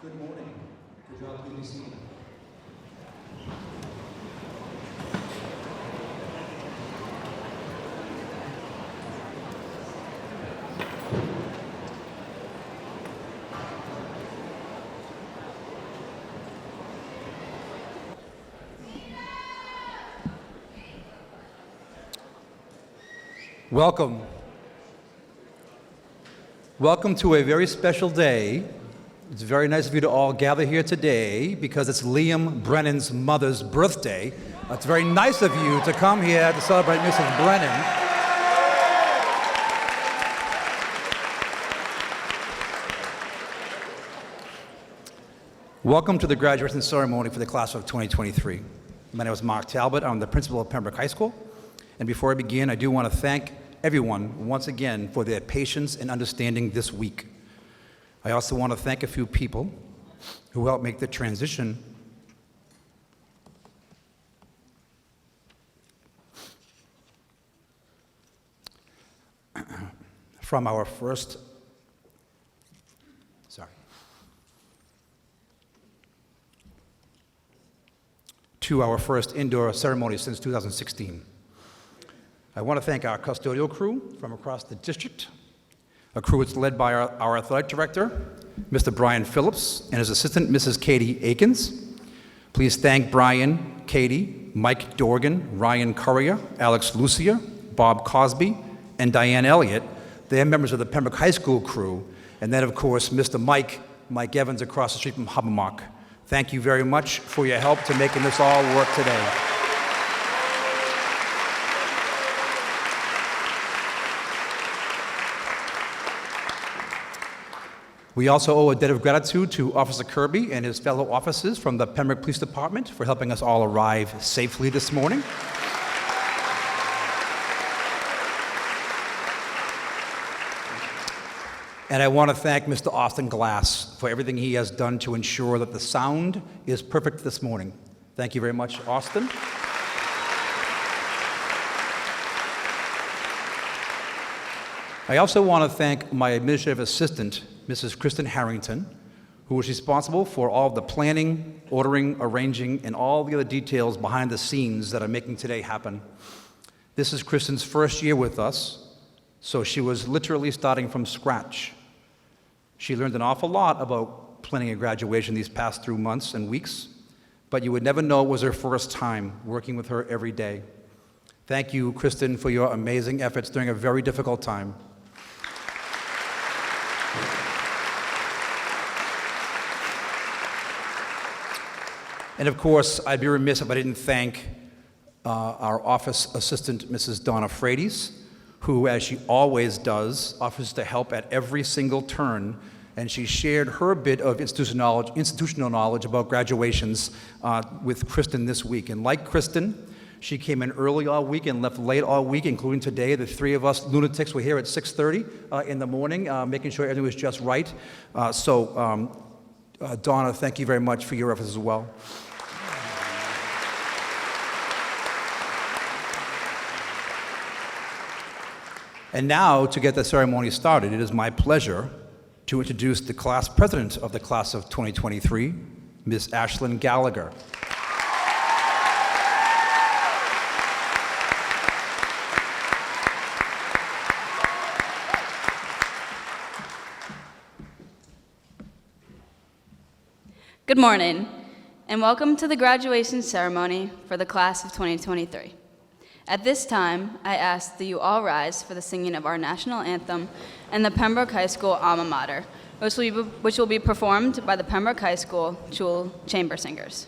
Good morning. Good job, BBC. Welcome. Welcome to a very special day. It's very nice of you to all gather here today because it's Liam Brennan's mother's birthday. It's very nice of you to come here to celebrate Mrs. Brennan. Welcome to the graduation ceremony for the class of 2023. My name is Mark Talbot. I'm the principal of Pembroke High School. And before I begin, I do want to thank everyone once again for their patience and understanding this week. I also want to thank a few people who helped make the transition from our first, to our first indoor ceremony since 2016. I want to thank our custodial crew from across the district, a crew that's led by our athletic director, Mr. Brian Phillips, and his assistant, Mrs. Katie Akins. Please thank Brian, Katie, Mike Dorgan, Ryan Currier, Alex Lucia, Bob Cosby, and Diane Elliott. They are members of the Pembroke High School crew. And then, of course, Mr. Mike Evans across the street from Hubbamock. Thank you very much for your help to making this all work today. We also owe a debt of gratitude to Officer Kirby and his fellow officers from the Pembroke Police Department for helping us all arrive safely this morning. And I want to thank Mr. Austin Glass for everything he has done to ensure that the sound is perfect this morning. Thank you very much, Austin. I also want to thank my administrative assistant, Mrs. Kristen Harrington, who was responsible for all of the planning, ordering, arranging, and all the other details behind the scenes that are making today happen. This is Kristen's first year with us, so she was literally starting from scratch. She learned an awful lot about planning a graduation these past few months and weeks, but you would never know it was her first time working with her every day. Thank you, Kristen, for your amazing efforts during a very difficult time. And of course, I'd be remiss if I didn't thank our office assistant, Mrs. Donna Frades, who, as she always does, offers to help at every single turn, and she shared her bit of institutional knowledge about graduations with Kristen this week. And like Kristen, she came in early all week and left late all week, including today. The three of us lunatics were here at 6:30 in the morning, making sure everything was just right. Donna, thank you very much for your efforts as well. And now, to get the ceremony started, it is my pleasure to introduce the class president of the class of 2023, Ms. Ashlyn Gallagher. Good morning, and welcome to the graduation ceremony for the class of 2023. At this time, I ask that you all rise for the singing of our national anthem and the Pembroke High School alma mater, which will be performed by the Pembroke High School Chamber Singers.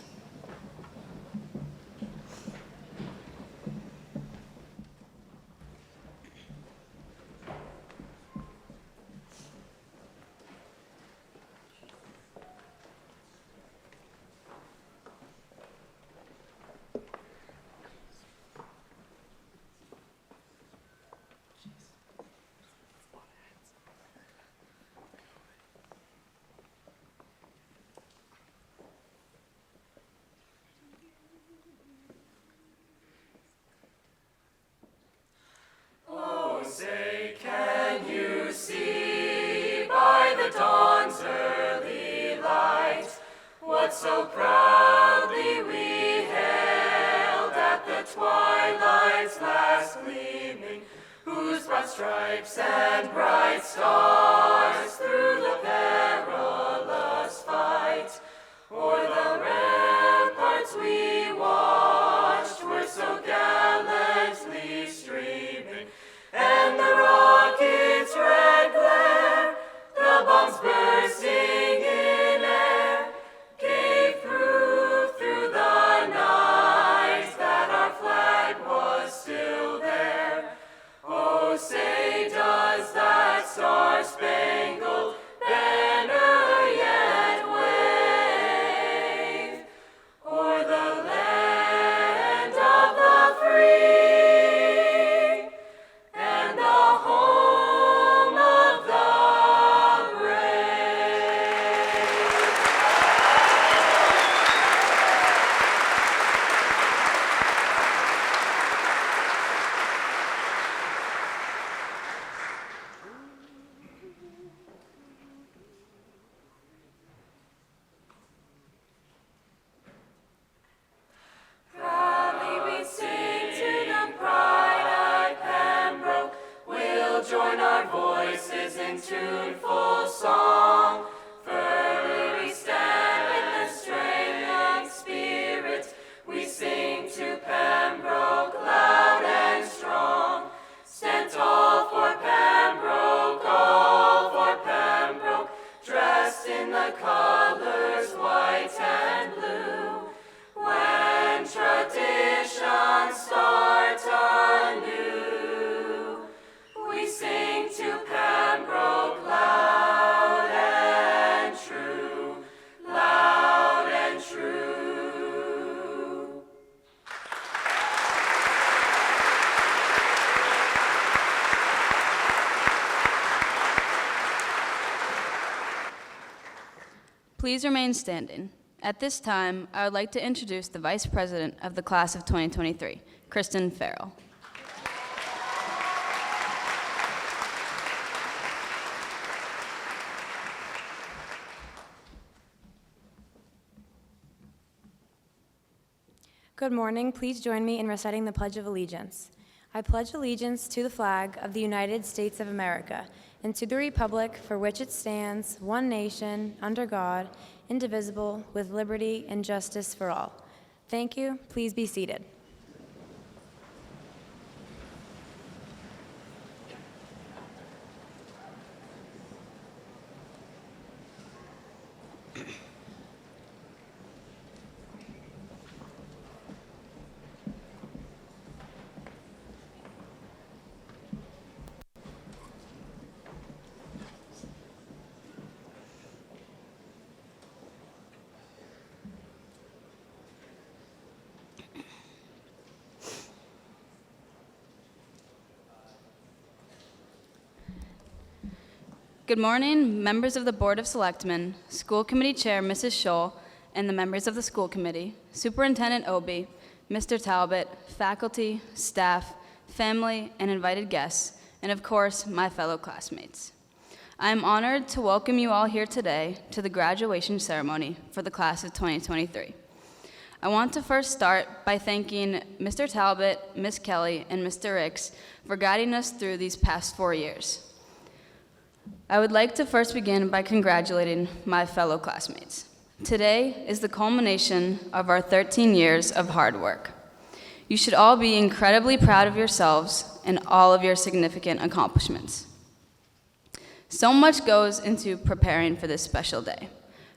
So proudly we hailed at the twilight's last gleaming, whose broad stripes and bright stars through the perilous fight o'er the ramparts we watched were so gallantly streaming, and the rockets' red glare, the bombs bursting in air, gave proof through the night that our flag was still there. Oh, say does that star-spangled banner yet wave o'er the land of the free and the home of the brave? Proudly we sing to the pride at Pembroke. We'll join our voices in tuneful song. Firmly we stand with the strength and spirit. We sing to Pembroke loud and strong. Stand tall for Pembroke, all for Pembroke, dressed in the colors white and blue. When traditions start anew, we sing to Pembroke loud and true, loud and true. Please remain standing. At this time, I would like to introduce the Vice President of the Class of 2023, Kristen Farrell. Good morning. Please join me in reciting the Pledge of Allegiance. I pledge allegiance to the flag of the United States of America and to the republic for which it stands, one nation, under God, indivisible, with liberty and justice for all. Thank you. Please be seated. Good morning, members of the Board of Selectmen, School Committee Chair Mrs. Scholl, and the members of the school committee, Superintendent Obie, Mr. Talbot, faculty, staff, family, and invited guests, and of course, my fellow classmates. I am honored to welcome you all here today to the graduation ceremony for the class of 2023. I want to first start by thanking Mr. Talbot, Ms. Kelly, and Mr. Ricks for guiding us through these past 4 years. I would like to first begin by congratulating my fellow classmates. Today is the culmination of our 13 years of hard work. You should all be incredibly proud of yourselves and all of your significant accomplishments. So much goes into preparing for this special day,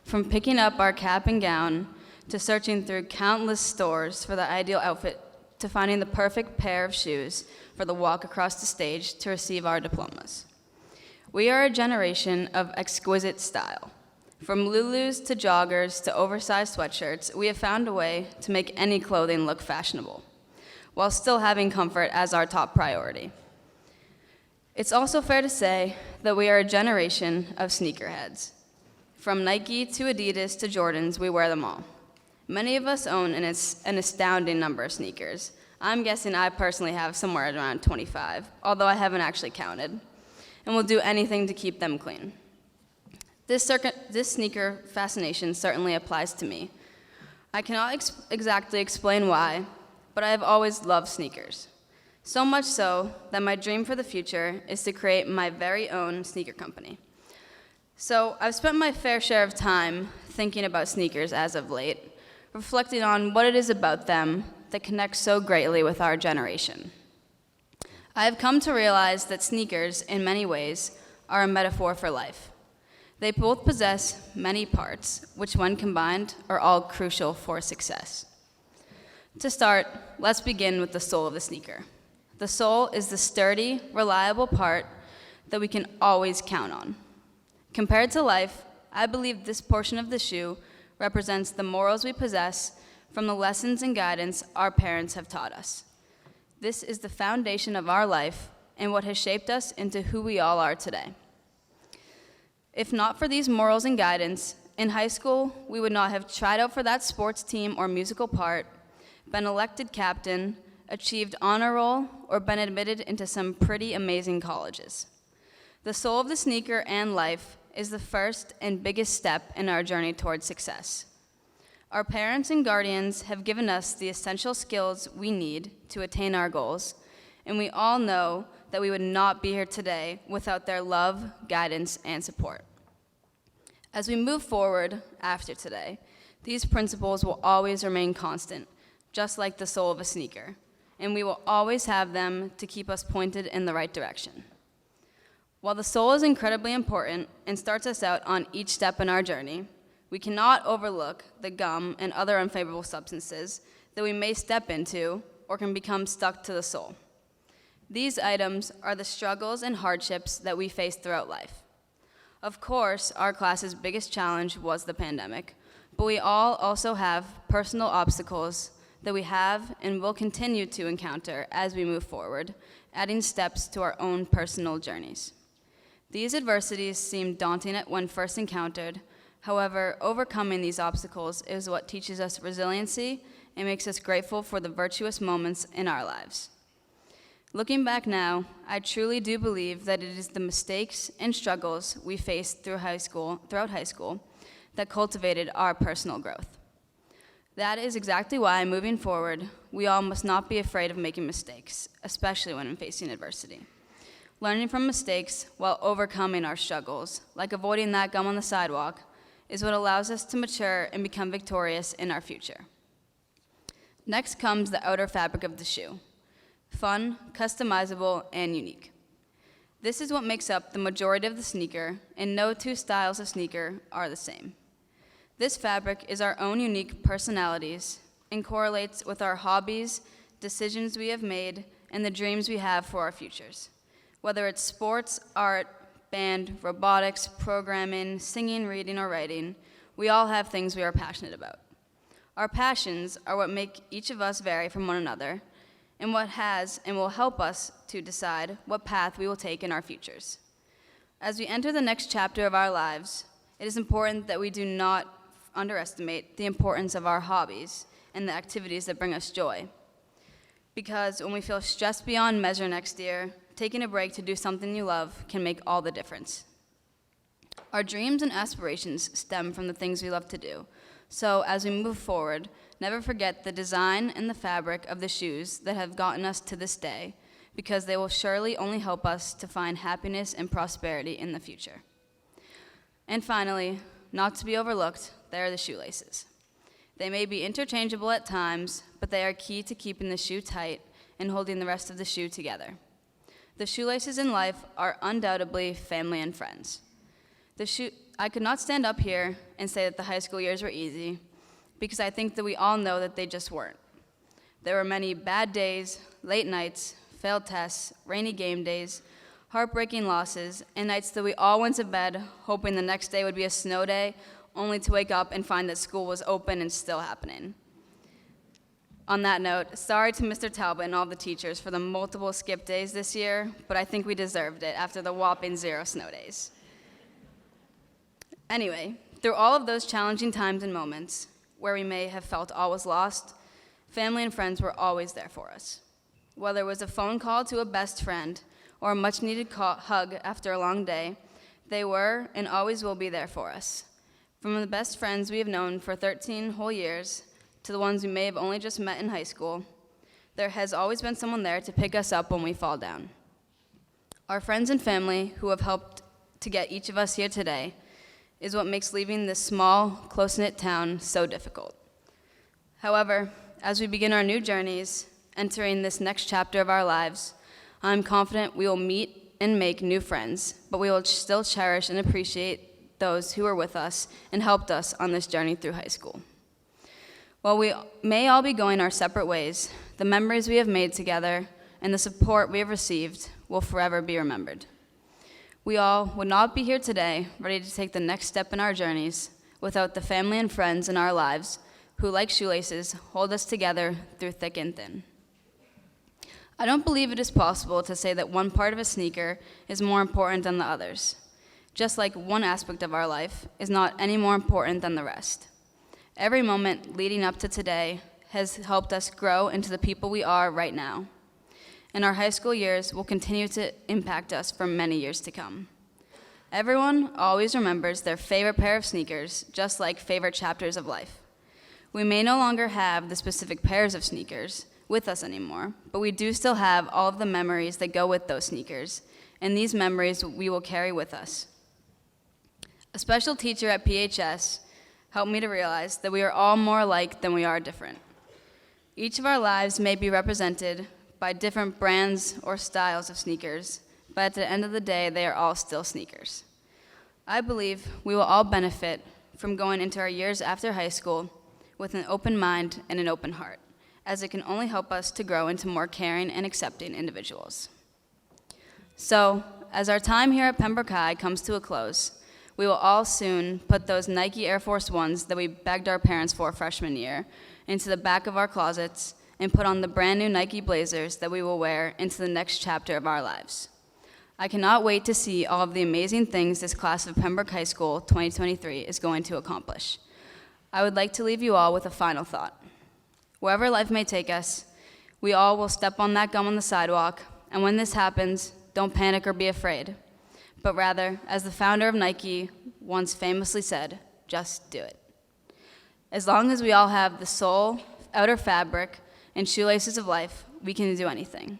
from picking up our cap and gown to searching through countless stores for the ideal outfit to finding the perfect pair of shoes for the walk across the stage to receive our diplomas. We are a generation of exquisite style. From Lulus to joggers to oversized sweatshirts, we have found a way to make any clothing look fashionable, while still having comfort as our top priority. It's also fair to say that we are a generation of sneakerheads. From Nike to Adidas to Jordans, we wear them all. Many of us own an astounding number of sneakers. I'm guessing I personally have somewhere around 25, although I haven't actually counted, and will do anything to keep them clean. This sneaker fascination certainly applies to me. I cannot exactly explain why, but I have always loved sneakers. So much so that my dream for the future is to create my very own sneaker company. So I've spent my fair share of time thinking about sneakers as of late, reflecting on what it is about them that connects so greatly with our generation. I have come to realize that sneakers, in many ways, are a metaphor for life. They both possess many parts, which when combined are all crucial for success. To start, let's begin with the sole of the sneaker. The sole is the sturdy, reliable part that we can always count on. Compared to life, I believe this portion of the shoe represents the morals we possess from the lessons and guidance our parents have taught us. This is the foundation of our life and what has shaped us into who we all are today. If not for these morals and guidance, in high school, we would not have tried out for that sports team or musical part, been elected captain, achieved honor roll, or been admitted into some pretty amazing colleges. The soul of the sneaker and life is the first and biggest step in our journey towards success. Our parents and guardians have given us the essential skills we need to attain our goals, and we all know that we would not be here today without their love, guidance, and support. As we move forward after today, these principles will always remain constant, just like the sole of a sneaker, and we will always have them to keep us pointed in the right direction. While the sole is incredibly important and starts us out on each step in our journey, we cannot overlook the gum and other unfavorable substances that we may step into or can become stuck to the sole. These items are the struggles and hardships that we face throughout life. Of course, our class's biggest challenge was the pandemic, but we all also have personal obstacles that we have and will continue to encounter as we move forward, adding steps to our own personal journeys. These adversities seem daunting when first encountered. However, overcoming these obstacles is what teaches us resiliency and makes us grateful for the virtuous moments in our lives. Looking back now, I truly do believe that it is the mistakes and struggles we faced throughout high school that cultivated our personal growth. That is exactly why, moving forward, we all must not be afraid of making mistakes, especially when facing adversity. Learning from mistakes while overcoming our struggles, like avoiding that gum on the sidewalk, is what allows us to mature and become victorious in our future. Next comes the outer fabric of the shoe. Fun, customizable, and unique. This is what makes up the majority of the sneaker, and no two styles of sneaker are the same. This fabric is our own unique personalities and correlates with our hobbies, decisions we have made, and the dreams we have for our futures. Whether it's sports, art, band, robotics, programming, singing, reading, or writing, we all have things we are passionate about. Our passions are what make each of us vary from one another, and what has and will help us to decide what path we will take in our futures. As we enter the next chapter of our lives, it is important that we do not underestimate the importance of our hobbies and the activities that bring us joy. Because when we feel stressed beyond measure next year, taking a break to do something you love can make all the difference. Our dreams and aspirations stem from the things we love to do. So as we move forward, never forget the design and the fabric of the shoes that have gotten us to this day, because they will surely only help us to find happiness and prosperity in the future. And finally, not to be overlooked, there are the shoelaces. They may be interchangeable at times, but they are key to keeping the shoe tight and holding the rest of the shoe together. The shoelaces in life are undoubtedly family and friends. I could not stand up here and say that the high school years were easy, because I think that we all know that they just weren't. There were many bad days, late nights, failed tests, rainy game days, heartbreaking losses, and nights that we all went to bed hoping the next day would be a snow day, only to wake up and find that school was open and still happening. On that note, sorry to Mr. Talbot and all the teachers for the multiple skip days this year, but I think we deserved it after the whopping 0 snow days. Anyway, through all of those challenging times and moments where we may have felt all was lost, family and friends were always there for us. Whether it was a phone call to a best friend or a much-needed hug after a long day, they were and always will be there for us. From the best friends we have known for 13 whole years to the ones we may have only just met in high school, there has always been someone there to pick us up when we fall down. Our friends and family who have helped to get each of us here today is what makes leaving this small, close-knit town so difficult. However, as we begin our new journeys, entering this next chapter of our lives, I'm confident we will meet and make new friends, but we will still cherish and appreciate those who were with us and helped us on this journey through high school. While we may all be going our separate ways, the memories we have made together and the support we have received will forever be remembered. We all would not be here today, ready to take the next step in our journeys, without the family and friends in our lives who, like shoelaces, hold us together through thick and thin. I don't believe it is possible to say that one part of a sneaker is more important than the others, just like one aspect of our life is not any more important than the rest. Every moment leading up to today has helped us grow into the people we are right now, and our high school years will continue to impact us for many years to come. Everyone always remembers their favorite pair of sneakers, just like favorite chapters of life. We may no longer have the specific pairs of sneakers with us anymore, but we do still have all of the memories that go with those sneakers, and these memories we will carry with us. A special teacher at PHS helped me to realize that we are all more alike than we are different. Each of our lives may be represented by different brands or styles of sneakers, but at the end of the day, they are all still sneakers. I believe we will all benefit from going into our years after high school with an open mind and an open heart, as it can only help us to grow into more caring and accepting individuals. So, as our time here at Pembroke High comes to a close, we will all soon put those Nike Air Force Ones that we begged our parents for freshman year into the back of our closets and put on the brand new Nike Blazers that we will wear into the next chapter of our lives. I cannot wait to see all of the amazing things this class of Pembroke High School 2023 is going to accomplish. I would like to leave you all with a final thought. Wherever life may take us, we all will step on that gum on the sidewalk, and when this happens, don't panic or be afraid, but rather, as the founder of Nike once famously said, just do it. As long as we all have the soul, outer fabric, and shoelaces of life, we can do anything.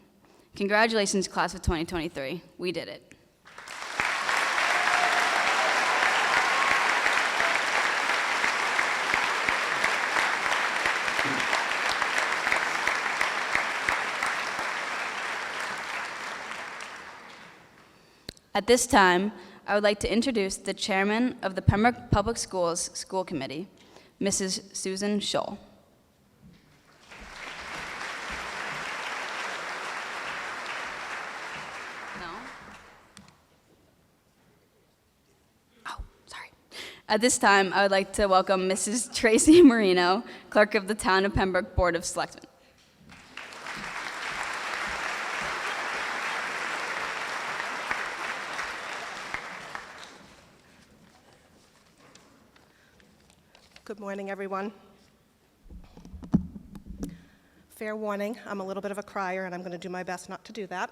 Congratulations, class of 2023. We did it. At this time, I would like to introduce the chairman of the Pembroke Public Schools School Committee, Mrs. Susan Scholl. No? Oh, sorry. At this time, I would like to welcome Mrs. Tracy Marino, clerk of the Town of Pembroke Board of Selectmen. Good morning, everyone. Fair warning, I'm a little bit of a crier, and I'm going to do my best not to do that.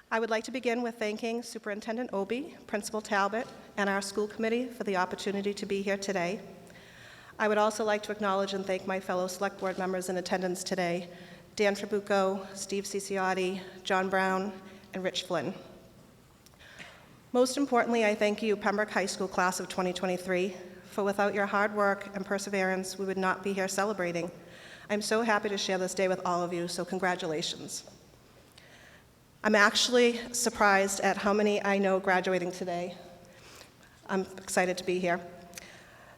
I would like to begin with thanking Superintendent Obie, Principal Talbot, and our school committee for the opportunity to be here today. I would also like to acknowledge and thank my fellow select board members in attendance today, Dan Trabucco, Steve Ciciotti, John Brown, and Rich Flynn. Most importantly, I thank you, Pembroke High School class of 2023, for without your hard work and perseverance, we would not be here celebrating. I'm so happy to share this day with all of you, so congratulations. I'm actually surprised at how many I know graduating today. I'm excited to be here.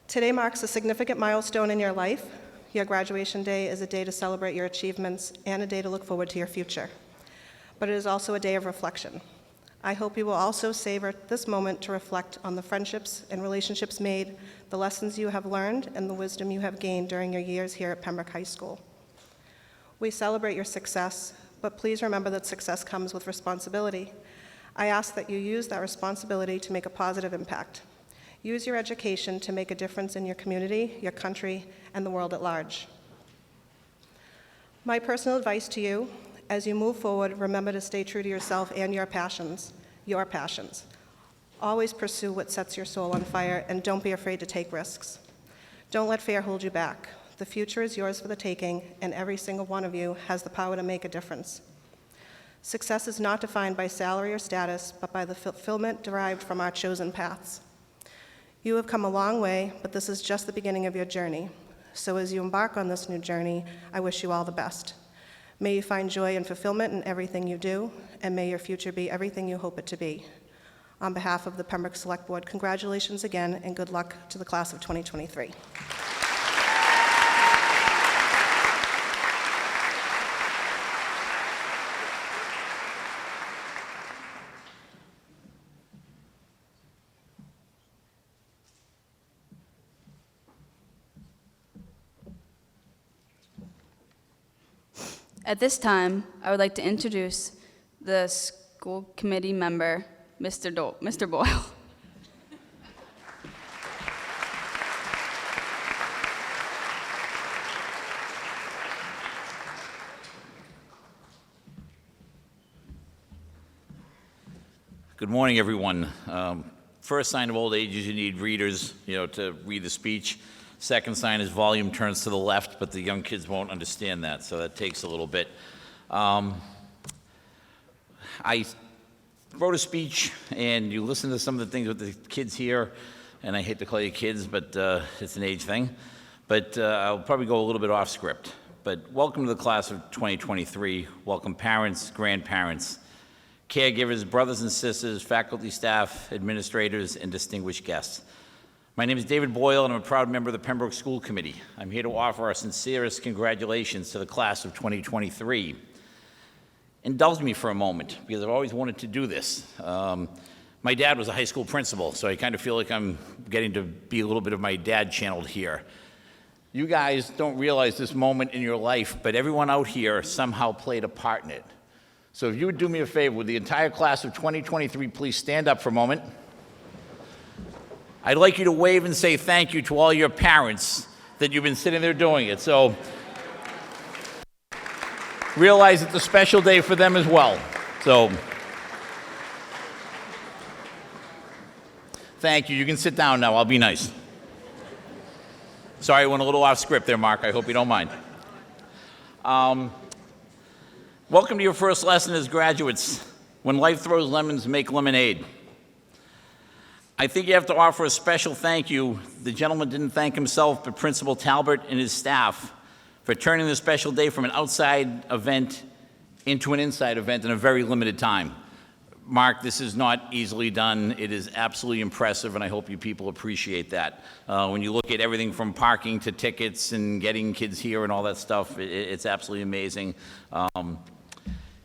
Today marks a significant milestone in your life. Your graduation day is a day to celebrate your achievements and a day to look forward to your future. But it is also a day of reflection. I hope you will also savor this moment to reflect on the friendships and relationships made, the lessons you have learned, and the wisdom you have gained during your years here at Pembroke High School. We celebrate your success, but please remember that success comes with responsibility. I ask that you use that responsibility to make a positive impact. Use your education to make a difference in your community, your country, and the world at large. My personal advice to you: as you move forward, remember to stay true to yourself and your passions. Always pursue what sets your soul on fire, and don't be afraid to take risks. Don't let fear hold you back. The future is yours for the taking, and every single one of you has the power to make a difference. Success is not defined by salary or status, but by the fulfillment derived from our chosen paths. You have come a long way, but this is just the beginning of your journey. So as you embark on this new journey, I wish you all the best. May you find joy and fulfillment in everything you do, and may your future be everything you hope it to be. On behalf of the Pembroke Select Board, congratulations again, and good luck to the class of 2023. At this time, I would like to introduce the school committee member, Mr. Boyle. Good morning, everyone. First sign of old age is you need readers, to read the speech. Second sign is volume turns to the left, but the young kids won't understand that, so that takes a little bit. I wrote a speech, and you listen to some of the things with the kids here, and I hate to call you kids, but it's an age thing. But I'll probably go a little bit off script. But welcome to the class of 2023. Welcome parents, grandparents, caregivers, brothers and sisters, faculty, staff, administrators, and distinguished guests. My name is David Boyle, and I'm a proud member of the Pembroke School Committee. I'm here to offer our sincerest congratulations to the class of 2023. Indulge me for a moment, because I've always wanted to do this. My dad was a high school principal, so I kind of feel like I'm getting to be a little bit of my dad channeled here. You guys don't realize this moment in your life, but everyone out here somehow played a part in it. So if you would do me a favor, would the entire class of 2023 please stand up for a moment? I'd like you to wave and say thank you to all your parents that you've been sitting there doing it. So realize it's a special day for them as well. So thank you. You can sit down now. I'll be nice. Sorry, I went a little off script there, Mark. I hope you don't mind. Welcome to your first lesson as graduates. When life throws lemons, make lemonade. I think you have to offer a special thank you. The gentleman didn't thank himself, but Principal Talbot and his staff for turning this special day from an outside event into an inside event in a very limited time. Mark, this is not easily done. It is absolutely impressive, and I hope you people appreciate that. When you look at everything from parking to tickets and getting kids here and all that stuff, it's absolutely amazing.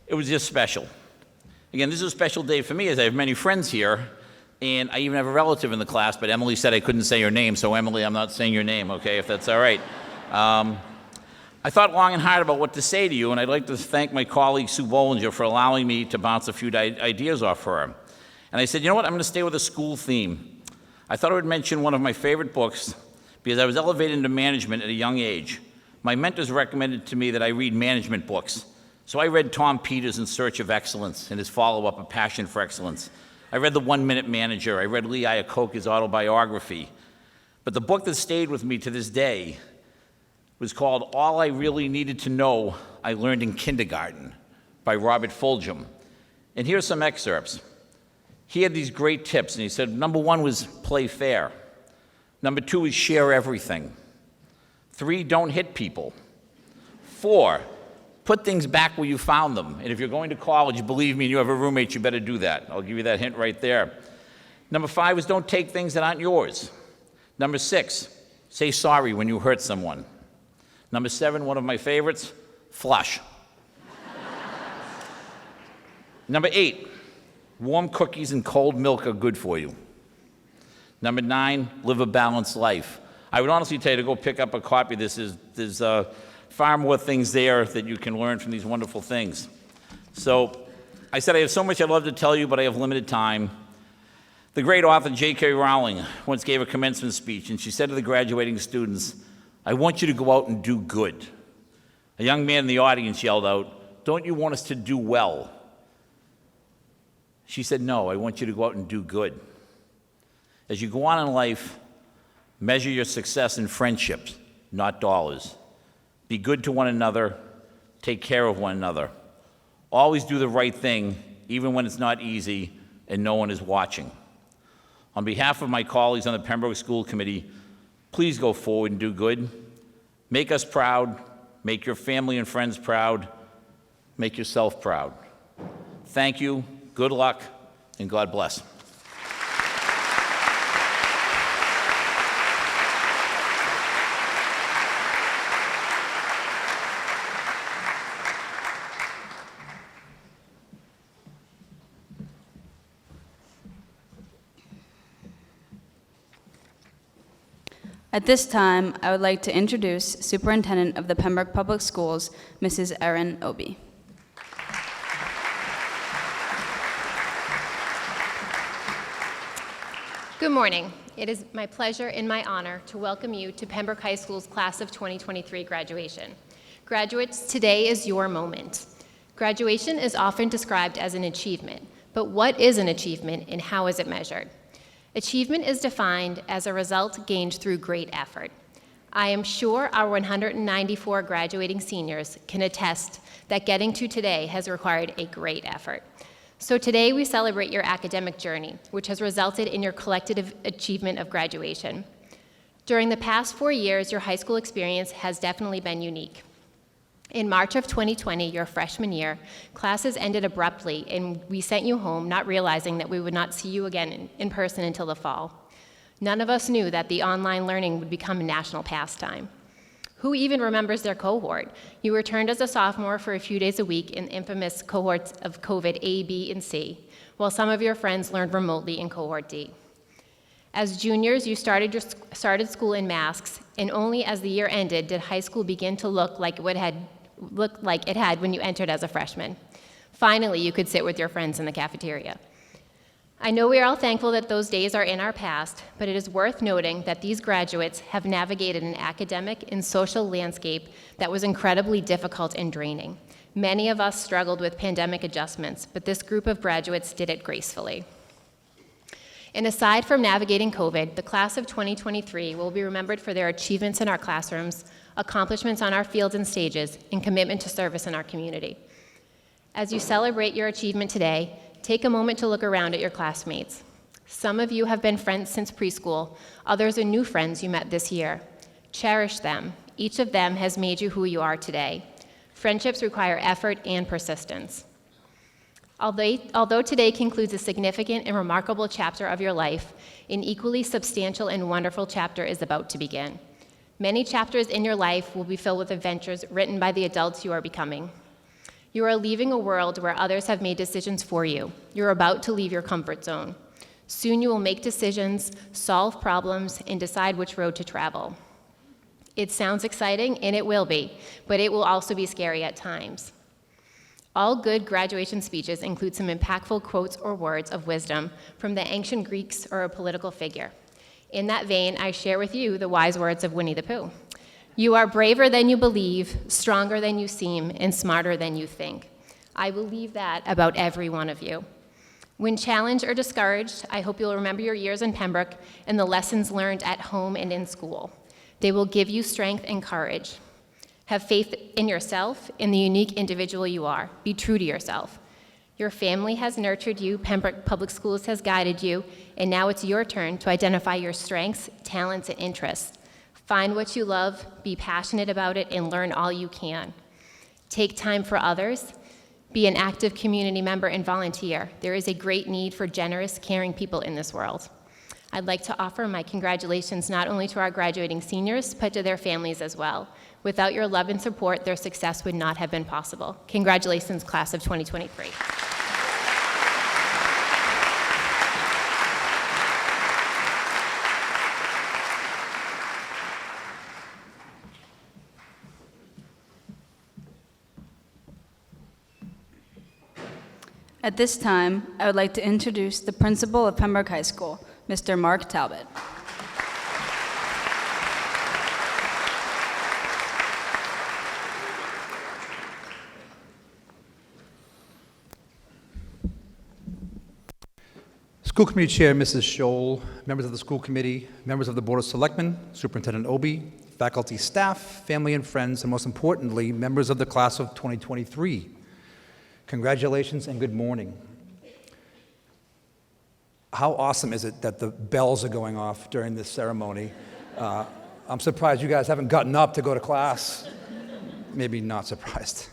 It was just special. Again, this is a special day for me as I have many friends here, and I even have a relative in the class, but Emily said I couldn't say your name, so Emily, I'm not saying your name, okay, if that's all right. I thought long and hard about what to say to you, and I'd like to thank my colleague Sue Bollinger for allowing me to bounce a few ideas off her. And I said, you know what, I'm going to stay with a school theme. I thought I would mention one of my favorite books because I was elevated into management at a young age. My mentors recommended to me that I read management books. So I read Tom Peters' In Search of Excellence and his follow-up, A Passion for Excellence. I read The 1 Minute Manager. I read Lee Iacocca's autobiography. But the book that stayed with me to this day was called All I Really Needed to Know I Learned in Kindergarten by Robert Fulghum. And here's some excerpts. He had these great tips, and he said, number 1 was play fair. Number 2 is share everything. 3, don't hit people. 4, put things back where you found them. And if you're going to college, believe me, and you have a roommate, you better do that. I'll give you that hint right there. Number 5 is don't take things that aren't yours. Number 6, say sorry when you hurt someone. Number 7, one of my favorites, flush. Number 8, warm cookies and cold milk are good for you. Number 9, live a balanced life. I would honestly tell you to go pick up a copy of this. There's far more things there that you can learn from these wonderful things. So I said I have so much I'd love to tell you, but I have limited time. The great author J.K. Rowling once gave a commencement speech, and she said to the graduating students, I want you to go out and do good. A young man in the audience yelled out, don't you want us to do well? She said, no, I want you to go out and do good. As you go on in life, measure your success in friendships, not dollars. Be good to one another, take care of one another. Always do the right thing, even when it's not easy and no one is watching. On behalf of my colleagues on the Pembroke School Committee, please go forward and do good. Make us proud, make your family and friends proud, make yourself proud. Thank you, good luck, and God bless. At this time, I would like to introduce Superintendent of the Pembroke Public Schools, Mrs. Erin Obie. Good morning. It is my pleasure and my honor to welcome you to Pembroke High School's Class of 2023 graduation. Graduates, today is your moment. Graduation is often described as an achievement, but what is an achievement and how is it measured? Achievement is defined as a result gained through great effort. I am sure our 194 graduating seniors can attest that getting to today has required a great effort. So today we celebrate your academic journey, which has resulted in your collective achievement of graduation. During the past 4 years, your high school experience has definitely been unique. In March of 2020, your freshman year, classes ended abruptly and we sent you home not realizing that we would not see you again in person until the fall. None of us knew that the online learning would become a national pastime. Who even remembers their cohort? You returned as a sophomore for a few days a week in infamous cohorts of COVID A, B, and C, while some of your friends learned remotely in cohort D. As juniors, you started school in masks, and only as the year ended did high school begin to look like it had when you entered as a freshman. Finally, you could sit with your friends in the cafeteria. I know we are all thankful that those days are in our past, but it is worth noting that these graduates have navigated an academic and social landscape that was incredibly difficult and draining. Many of us struggled with pandemic adjustments, but this group of graduates did it gracefully. And aside from navigating COVID, the class of 2023 will be remembered for their achievements in our classrooms, accomplishments on our fields and stages, and commitment to service in our community. As you celebrate your achievement today, take a moment to look around at your classmates. Some of you have been friends since preschool, others are new friends you met this year. Cherish them. Each of them has made you who you are today. Friendships require effort and persistence. Although today concludes a significant and remarkable chapter of your life, an equally substantial and wonderful chapter is about to begin. Many chapters in your life will be filled with adventures written by the adults you are becoming. You are leaving a world where others have made decisions for you. You're about to leave your comfort zone. Soon you will make decisions, solve problems, and decide which road to travel. It sounds exciting, and it will be, but it will also be scary at times. All good graduation speeches include some impactful quotes or words of wisdom from the ancient Greeks or a political figure. In that vein, I share with you the wise words of Winnie the Pooh. You are braver than you believe, stronger than you seem, and smarter than you think. I believe that about every one of you. When challenged or discouraged, I hope you'll remember your years in Pembroke and the lessons learned at home and in school. They will give you strength and courage. Have faith in yourself, in the unique individual you are. Be true to yourself. Your family has nurtured you, Pembroke Public Schools has guided you, and now it's your turn to identify your strengths, talents, and interests. Find what you love, be passionate about it, and learn all you can. Take time for others. Be an active community member and volunteer. There is a great need for generous, caring people in this world. I'd like to offer my congratulations not only to our graduating seniors, but to their families as well. Without your love and support, their success would not have been possible. Congratulations, class of 2023. At this time, I would like to introduce the principal of Pembroke High School, Mr. Mark Talbot. School Committee Chair, Mrs. Scholl, members of the school committee, members of the Board of Selectmen, Superintendent Obie, faculty, staff, family and friends, and most importantly, members of the class of 2023. Congratulations and good morning. How awesome is it that the bells are going off during this ceremony? I'm surprised you guys haven't gotten up to go to class. Maybe not surprised.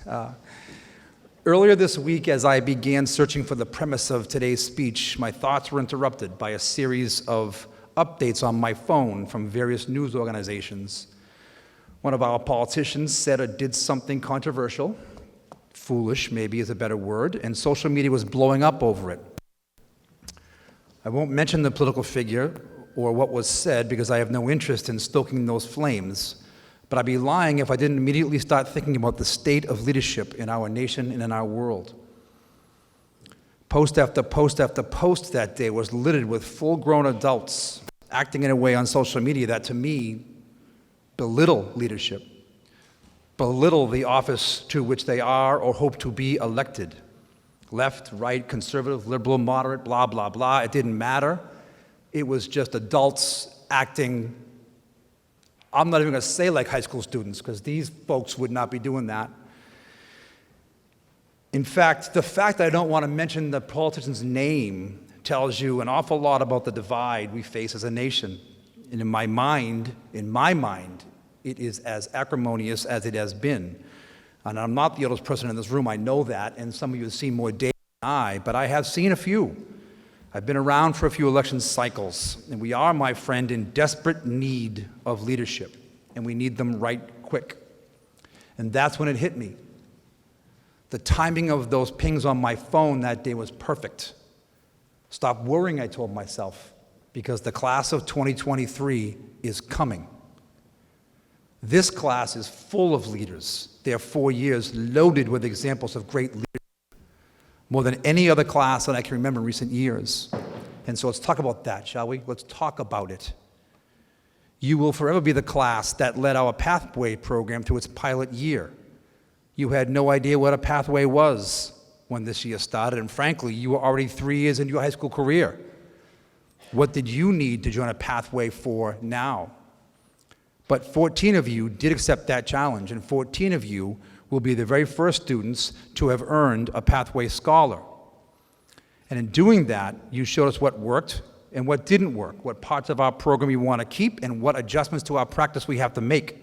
Earlier this week, as I began searching for the premise of today's speech, my thoughts were interrupted by a series of updates on my phone from various news organizations. One of our politicians said or did something controversial, foolish maybe is a better word, and social media was blowing up over it. I won't mention the political figure or what was said because I have no interest in stoking those flames. But I'd be lying if I didn't immediately start thinking about the state of leadership in our nation and in our world. Post after post after post that day was littered with full-grown adults acting in a way on social media that, to me, belittle leadership, belittle the office to which they are or hope to be elected. Left, right, conservative, liberal, moderate, blah, blah, blah. It didn't matter. It was just adults acting, I'm not even going to say like high school students, because these folks would not be doing that. In fact, the fact that I don't want to mention the politician's name tells you an awful lot about the divide we face as a nation. And in my mind, it is as acrimonious as it has been. And I'm not the oldest person in this room, I know that, and some of you have seen more data than I, but I have seen a few. I've been around for a few election cycles, and we are, my friend, in desperate need of leadership, and we need them right quick. And that's when it hit me. The timing of those pings on my phone that day was perfect. Stop worrying, I told myself, because the class of 2023 is coming. This class is full of leaders. Their 4 years loaded with examples of great leadership, more than any other class that I can remember in recent years. And so let's talk about that, shall we? Let's talk about it. You will forever be the class that led our Pathway program to its pilot year. You had no idea what a pathway was when this year started, and frankly, you were already 3 years into your high school career. What did you need to join a pathway for now? But 14 of you did accept that challenge, and 14 of you will be the very first students to have earned a Pathway Scholar. And in doing that, you showed us what worked and what didn't work, what parts of our program we want to keep, and what adjustments to our practice we have to make.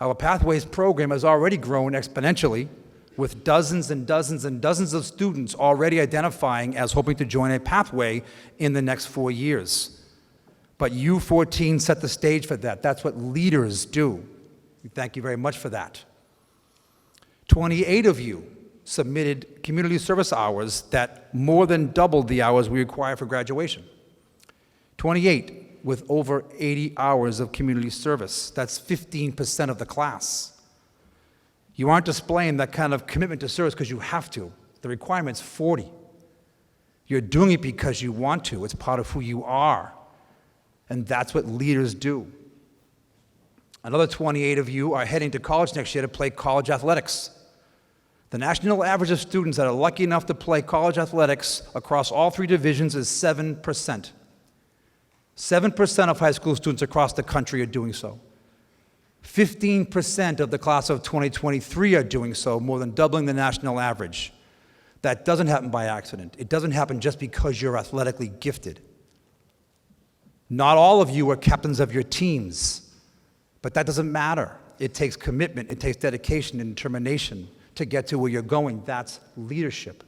Our Pathways program has already grown exponentially, with dozens and dozens and dozens of students already identifying as hoping to join a pathway in the next 4 years. But you 14 set the stage for that. That's what leaders do. We thank you very much for that. 28 of you submitted community service hours that more than doubled the hours we require for graduation. 28 with over 80 hours of community service. That's 15% of the class. You aren't displaying that kind of commitment to service because you have to. The requirement's 40. You're doing it because you want to. It's part of who you are. And that's what leaders do. Another 28 of you are heading to college next year to play college athletics. The national average of students that are lucky enough to play college athletics across all 3 divisions is 7%. 7% of high school students across the country are doing so. 15% of the class of 2023 are doing so, more than doubling the national average. That doesn't happen by accident. It doesn't happen just because you're athletically gifted. Not all of you are captains of your teams, but that doesn't matter. It takes commitment, it takes dedication and determination to get to where you're going. That's leadership.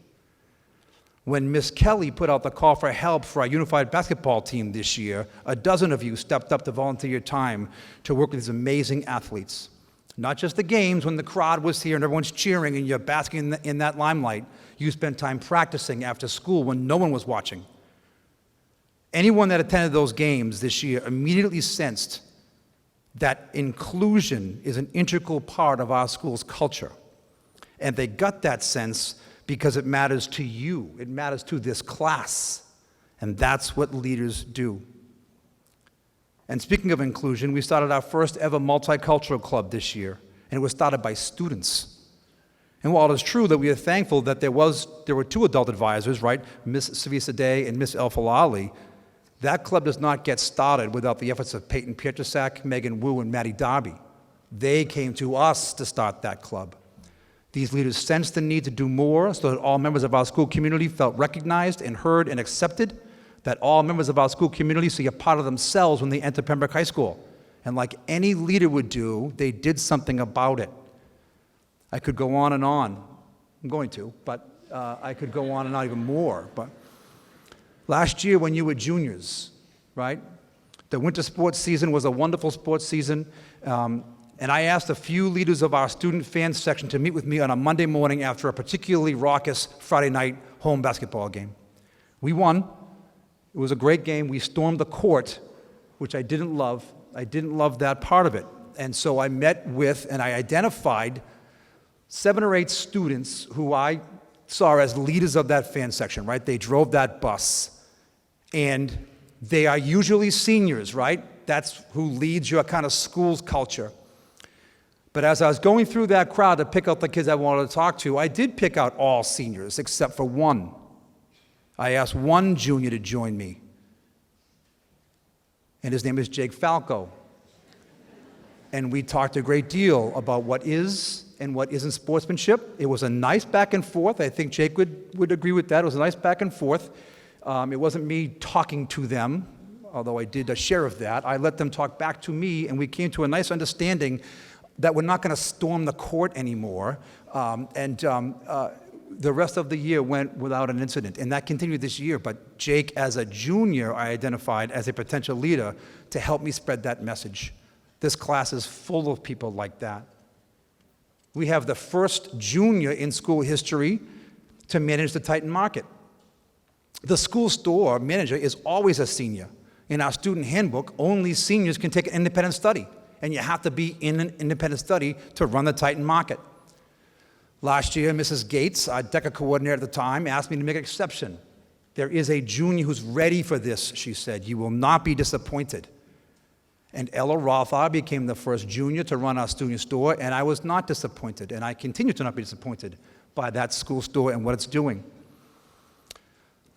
When Miss Kelly put out the call for help for our unified basketball team this year, a dozen of you stepped up to volunteer your time to work with these amazing athletes. Not just the games when the crowd was here and everyone's cheering and you're basking in that limelight. You spent time practicing after school when no one was watching. Anyone that attended those games this year immediately sensed that inclusion is an integral part of our school's culture. And they got that sense because it matters to you. It matters to this class. And that's what leaders do. And speaking of inclusion, we started our first ever multicultural club this year, and it was started by students. And while it is true that we are thankful that there were 2 adult advisors, right, Miss Savisa Day and Miss El Falali, that club does not get started without the efforts of Peyton Pietraszak, Megan Wu, and Maddie Darby. They came to us to start that club. These leaders sensed the need to do more so that all members of our school community felt recognized and heard and accepted, that all members of our school community see a part of themselves when they enter Pembroke High School. And like any leader would do, they did something about it. I could go on and on. I'm going to, but I could go on and on even more. But last year when you were juniors, right, the winter sports season was a wonderful sports season. And I asked a few leaders of our student fan section to meet with me on a Monday morning after a particularly raucous Friday night home basketball game. We won. It was a great game. We stormed the court, which I didn't love. I didn't love that part of it. And so I met with and I identified 7 or 8 students who I saw as leaders of that fan section, right? They drove that bus. And they are usually seniors, right? That's who leads your kind of school's culture. But as I was going through that crowd to pick out the kids I wanted to talk to, I did pick out all seniors except for one. I asked one junior to join me. And his name is Jake Falco. And we talked a great deal about what is and what isn't sportsmanship. It was a nice back and forth. I think Jake would agree with that. It was a nice back and forth. It wasn't me talking to them, although I did a share of that. I let them talk back to me, and we came to a nice understanding that we're not going to storm the court anymore. The rest of the year went without an incident, and that continued this year. But Jake, as a junior, I identified as a potential leader to help me spread that message. This class is full of people like that. We have the first junior in school history to manage the Titan Market. The school store manager is always a senior. In our student handbook, only seniors can take an independent study, and you have to be in an independent study to run the Titan Market. Last year, Mrs. Gates, our DECA coordinator at the time, asked me to make an exception. There is a junior who's ready for this, she said. You will not be disappointed. And Ella Rothar became the first junior to run our student store, and I was not disappointed, and I continue to not be disappointed by that school store and what it's doing.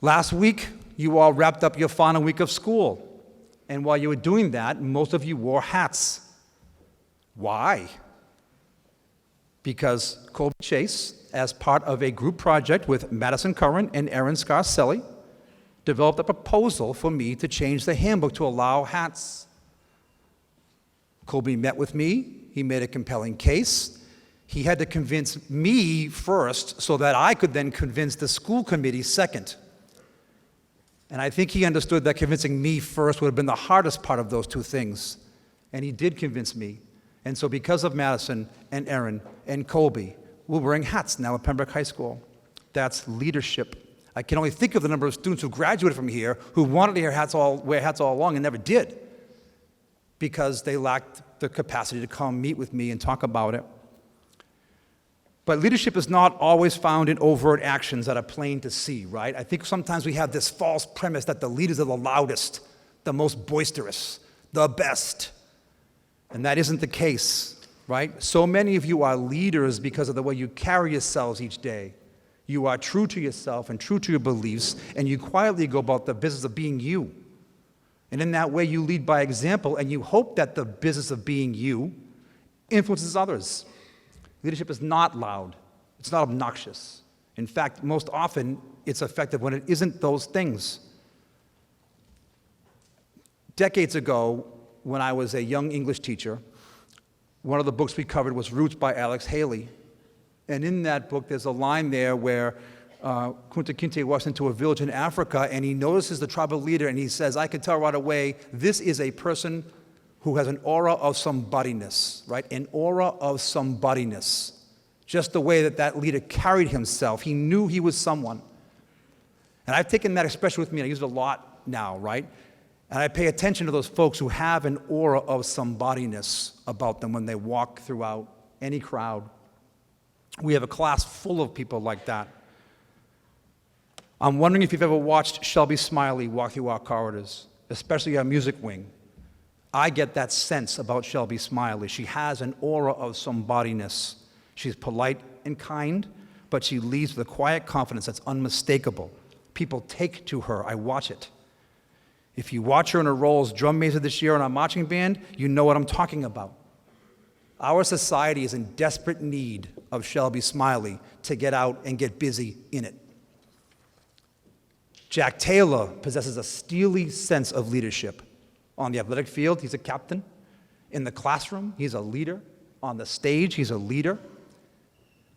Last week, you all wrapped up your final week of school. And while you were doing that, most of you wore hats. Why? Because Colby Chase, as part of a group project with Madison Curran and Erin Scarcelli, developed a proposal for me to change the handbook to allow hats. Colby met with me. He made a compelling case. He had to convince me first so that I could then convince the school committee second. And I think he understood that convincing me first would have been the hardest part of those two things. And he did convince me. And so because of Madison and Erin and Colby, we're wearing hats now at Pembroke High School. That's leadership. I can only think of the number of students who graduated from here who wanted to wear hats all along and never did because they lacked the capacity to come meet with me and talk about it. But leadership is not always found in overt actions that are plain to see, right? I think sometimes we have this false premise that the leaders are the loudest, the most boisterous, the best. And that isn't the case, right? So many of you are leaders because of the way you carry yourselves each day. You are true to yourself and true to your beliefs, and you quietly go about the business of being you. And in that way, you lead by example, and you hope that the business of being you influences others. Leadership is not loud. It's not obnoxious. In fact, most often, it's effective when it isn't those things. Decades ago, when I was a young English teacher, one of the books we covered was Roots by Alex Haley. And in that book, there's a line there where Kunta Kinte walks into a village in Africa, and he notices the tribal leader, and he says, I can tell right away, this is a person who has an aura of somebodyness, right? An aura of somebodyness. Just the way that that leader carried himself. He knew he was someone. And I've taken that expression with me, and I use it a lot now, right? And I pay attention to those folks who have an aura of somebodyness about them when they walk throughout any crowd. We have a class full of people like that. I'm wondering if you've ever watched Shelby Smiley walk through our corridors, especially our music wing. I get that sense about Shelby Smiley. She has an aura of somebodyness. She's polite and kind, but she leads with a quiet confidence that's unmistakable. People take to her. I watch it. If you watch her in her role as drum major this year in our marching band, you know what I'm talking about. Our society is in desperate need of Shelby Smiley to get out and get busy in it. Jack Taylor possesses a steely sense of leadership. On the athletic field, he's a captain. In the classroom, he's a leader. On the stage, he's a leader.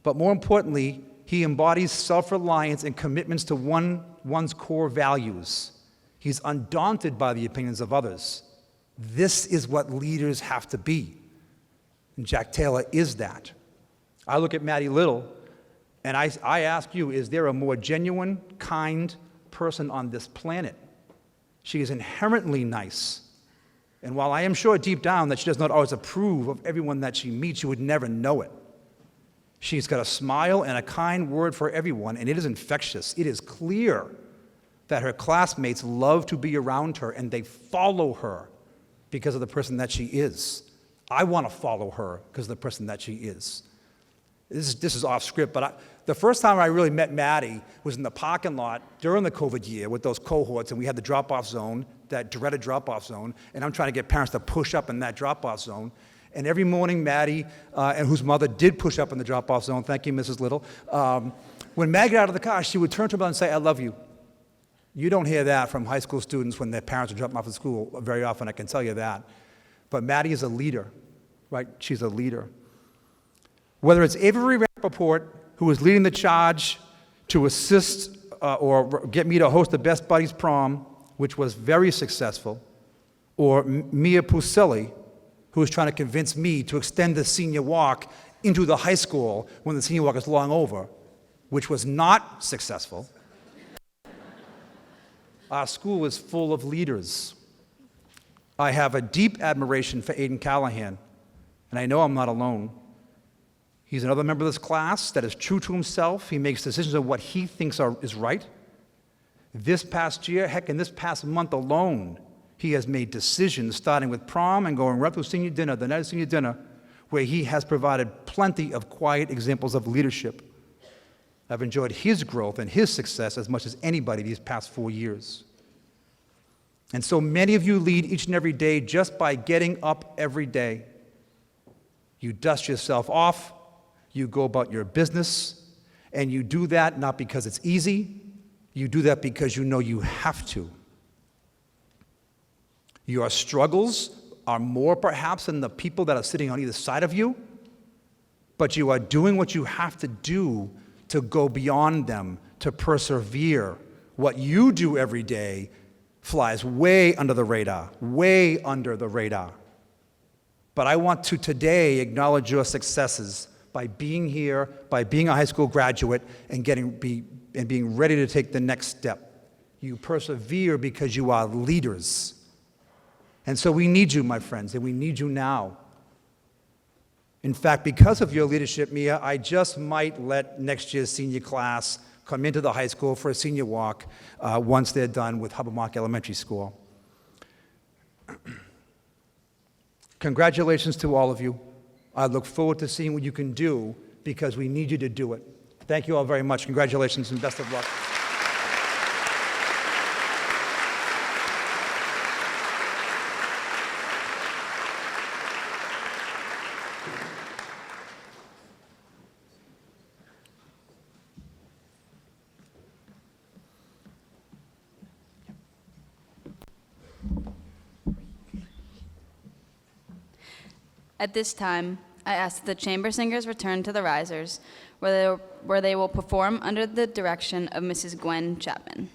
But more importantly, he embodies self-reliance and commitments to one's core values. He's undaunted by the opinions of others. This is what leaders have to be. And Jack Taylor is that. I look at Maddie Little, and I ask you, is there a more genuine, kind person on this planet? She is inherently nice. And while I am sure deep down that she does not always approve of everyone that she meets, you would never know it. She's got a smile and a kind word for everyone, and it is infectious. It is clear that her classmates love to be around her, and they follow her because of the person that she is. I want to follow her because of the person that she is. This is off script, but the first time I really met Maddie was in the parking lot during the COVID year with those cohorts, and we had the drop-off zone, that dreaded drop-off zone, and I'm trying to get parents to push up in that drop-off zone. And every morning, Maddie, and whose mother did push up in the drop-off zone, thank you, Mrs. Little, when Maggie got out of the car, she would turn to her and say, I love you. You don't hear that from high school students when their parents are dropping them off at school very often, I can tell you that. But Maddie is a leader, right? She's a leader. Whether it's Avery Rappaport, who is leading the charge to assist or get me to host the Best Buddies prom, which was very successful, or Mia Puselli, who is trying to convince me to extend the senior walk into the high school when the senior walk is long over, which was not successful. Our school is full of leaders. I have a deep admiration for Aiden Callahan, and I know I'm not alone. He's another member of this class that is true to himself. He makes decisions on what he thinks is right. This past year, heck, in this past month alone, he has made decisions starting with prom and going right through senior dinner, the night of senior dinner, where he has provided plenty of quiet examples of leadership. I've enjoyed his growth and his success as much as anybody these past 4 years. And so many of you lead each and every day just by getting up every day. You dust yourself off, you go about your business, and you do that not because it's easy, you do that because you know you have to. Your struggles are more perhaps than the people that are sitting on either side of you, but you are doing what you have to do to go beyond them, to persevere. What you do every day flies way under the radar, way under the radar. But I want to today acknowledge your successes by being here, by being a high school graduate, and being ready to take the next step. You persevere because you are leaders. And so we need you, my friends, and we need you now. In fact, because of your leadership, Mia, I just might let next year's senior class come into the high school for a senior walk once they're done with Hubbarmark Elementary School. Congratulations to all of you. I look forward to seeing what you can do because we need you to do it. Thank you all very much. Congratulations and best of luck. At this time, I ask that the chamber singers return to the risers, where they will perform under the direction of Mrs. Gwen Chapman.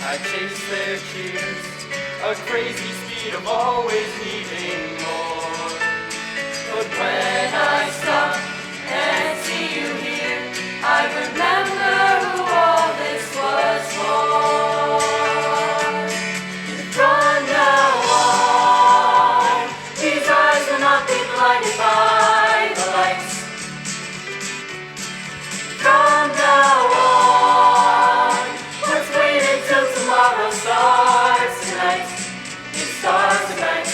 I chase their cheers, a crazy speed of always needing more. But when I stop and see you here, I remember who all this was for. From now on, these eyes will not be blinded by the lights. From now on, let's wait until tomorrow starts tonight. It starts tonight.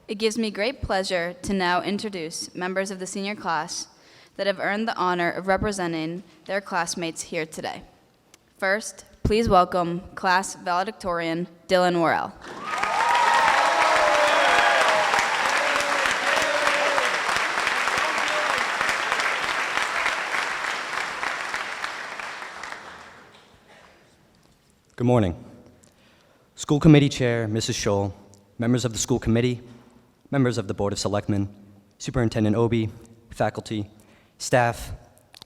It gives me great pleasure to now introduce members of the senior class that have earned the honor of representing their classmates here today. First, please welcome class valedictorian Dylan Worrell. Good morning. School Committee Chair, Mrs. Scholl, members of the school committee, members of the Board of Selectmen, Superintendent Obi, faculty, staff,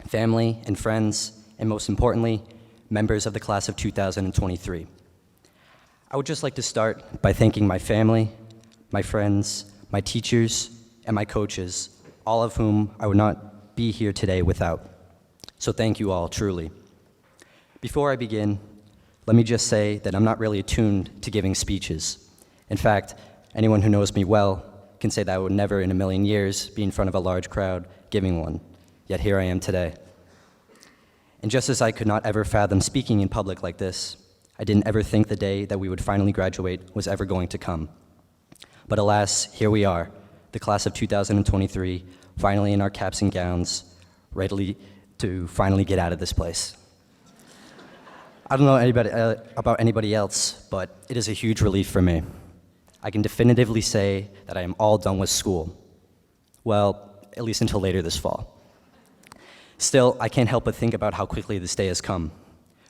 family, and friends, and most importantly, members of the class of 2023. I would just like to start by thanking my family, my friends, my teachers, and my coaches, all of whom I would not be here today without. So thank you all, truly. Before I begin, let me just say that I'm not really attuned to giving speeches. In fact, anyone who knows me well can say that I would never in a million years be in front of a large crowd giving one, yet here I am today. And just as I could not ever fathom speaking in public like this, I didn't ever think the day that we would finally graduate was ever going to come. But alas, here we are, the class of 2023, finally in our caps and gowns, ready to finally get out of this place. I don't know about anybody else, but it is a huge relief for me. I can definitively say that I am all done with school. Well, at least until later this fall. Still, I can't help but think about how quickly this day has come.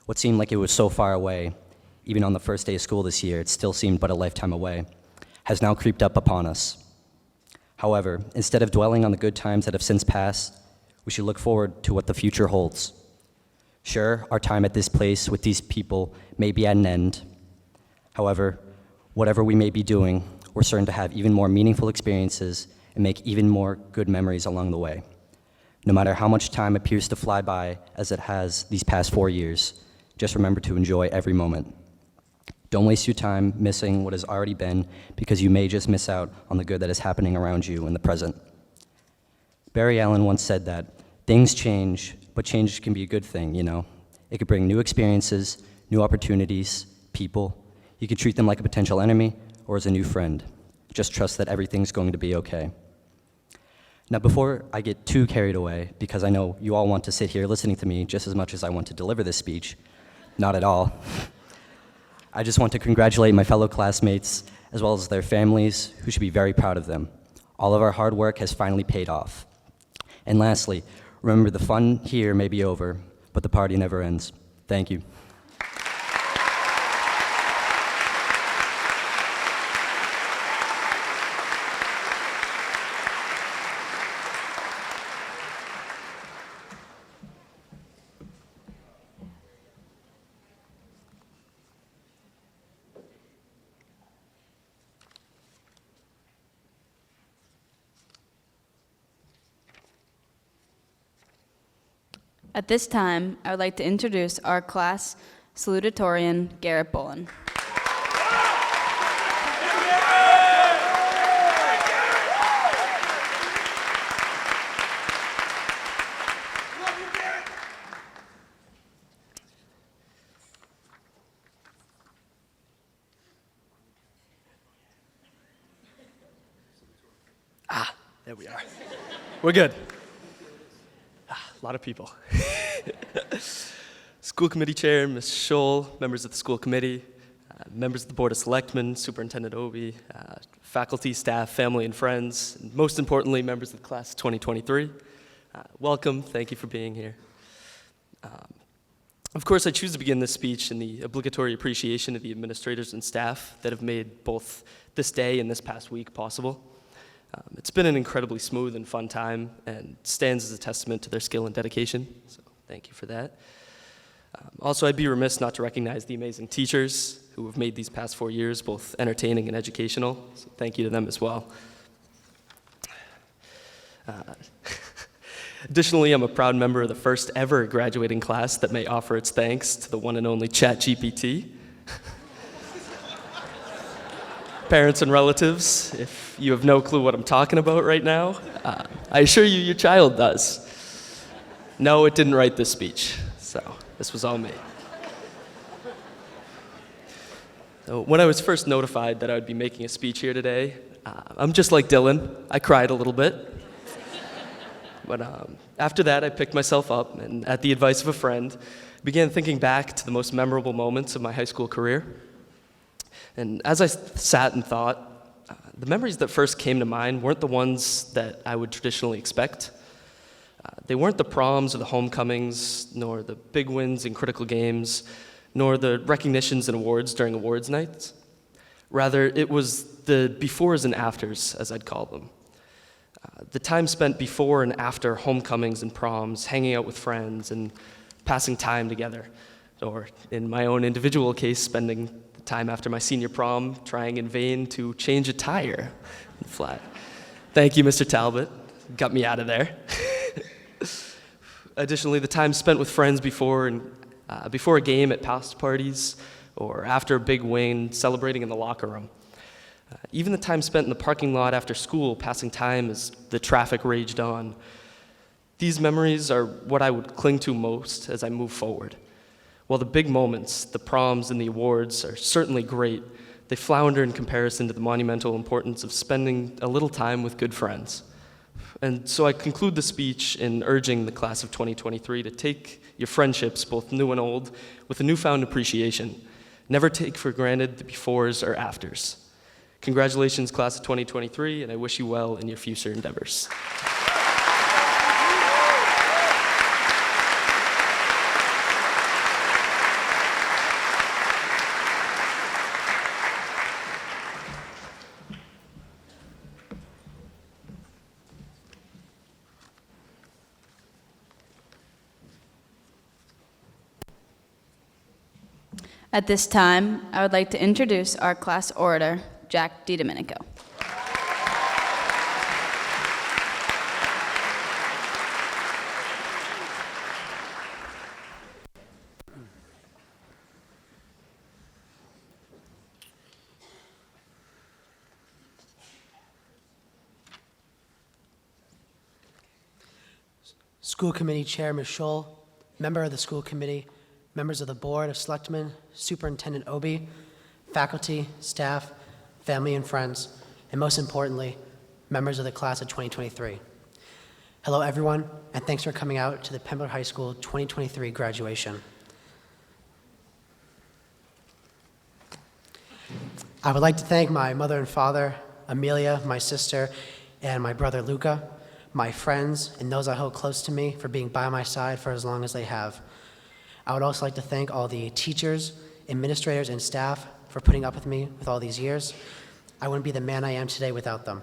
What seemed like it was so far away, even on the first day of school this year, it still seemed but a lifetime away, has now creeped up upon us. However, instead of dwelling on the good times that have since passed, we should look forward to what the future holds. Sure, our time at this place with these people may be at an end. However, whatever we may be doing, we're certain to have even more meaningful experiences and make even more good memories along the way. No matter how much time appears to fly by as it has these past 4 years, just remember to enjoy every moment. Don't waste your time missing what has already been because you may just miss out on the good that is happening around you in the present. Barry Allen once said that things change, but change can be a good thing, you know. It could bring new experiences, new opportunities, people. You can treat them like a potential enemy or as a new friend. Just trust that everything's going to be okay. Now, before I get too carried away, because I know you all want to sit here listening to me just as much as I want to deliver this speech, not at all. I just want to congratulate my fellow classmates as well as their families, who should be very proud of them. All of our hard work has finally paid off. And lastly, remember, the fun here may be over, but the party never ends. Thank you. At this time, I would like to introduce our class salutatorian, Garrett Bolin. There we are. We're good. A lot of people. School Committee Chair, Ms. Scholl, members of the school committee, members of the Board of Selectmen, Superintendent Obi, faculty, staff, family, and friends, and most importantly, members of the class of 2023. Welcome, thank you for being here. Of course, I choose to begin this speech in the obligatory appreciation of the administrators and staff that have made both this day and this past week possible. It's been an incredibly smooth and fun time and stands as a testament to their skill and dedication, so thank you for that. Also, I'd be remiss not to recognize the amazing teachers who have made these past 4 years both entertaining and educational, so thank you to them as well. Additionally, I'm a proud member of the first ever graduating class that may offer its thanks to the one and only ChatGPT. Parents and relatives, if you have no clue what I'm talking about right now, I assure you your child does. No, it didn't write this speech, so this was all me. So when I was first notified that I would be making a speech here today, I'm just like Dylan. I cried a little bit. But after that, I picked myself up and, at the advice of a friend, began thinking back to the most memorable moments of my high school career. And as I sat and thought, the memories that first came to mind weren't the ones that I would traditionally expect. They weren't the proms or the homecomings, nor the big wins in critical games, nor the recognitions and awards during awards nights. Rather, it was the befores and afters, as I'd call them. The time spent before and after homecomings and proms, hanging out with friends and passing time together. Or, in my own individual case, spending the time after my senior prom trying in vain to change a tire in the flat. Thank you, Mr. Talbot. Got me out of there. Additionally, the time spent with friends before a game at past parties or after a big win, celebrating in the locker room. Even the time spent in the parking lot after school, passing time as the traffic raged on. These memories are what I would cling to most as I move forward. While the big moments, the proms and the awards, are certainly great, they flounder in comparison to the monumental importance of spending a little time with good friends. And so I conclude the speech in urging the class of 2023 to take your friendships, both new and old, with a newfound appreciation. Never take for granted the befores or afters. Congratulations, class of 2023, and I wish you well in your future endeavors. At this time, I would like to introduce our class orator, Jack DiDomenico. School Committee Chair Ms. Scholl, member of the School Committee, members of the Board of Selectmen, Superintendent Obi, faculty, staff, family and friends, and most importantly, members of the class of 2023. Hello everyone, and thanks for coming out to the Pembroke High School 2023 graduation. I would like to thank my mother and father, Amelia, my sister, and my brother Luca, my friends, and those I hold close to me for being by my side for as long as they have. I would also like to thank all the teachers, administrators, and staff for putting up with me with all these years. I wouldn't be the man I am today without them.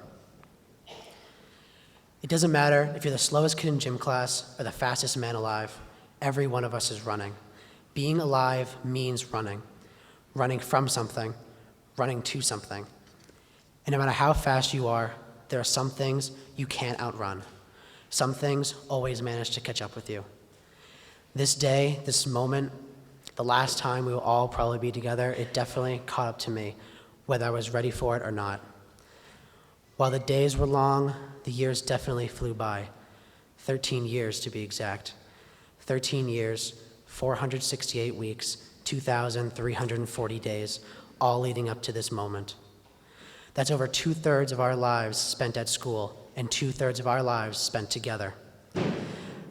It doesn't matter if you're the slowest kid in gym class or the fastest man alive. Every one of us is running. Being alive means running. Running from something, running to something. And no matter how fast you are, there are some things you can't outrun. Some things always manage to catch up with you. This day, this moment, the last time we will all probably be together, it definitely caught up to me, whether I was ready for it or not. While the days were long, the years definitely flew by. 13 years to be exact. 13 years, 468 weeks, 2,340 days, all leading up to this moment. That's over 2/3 of our lives spent at school and 2/3 of our lives spent together.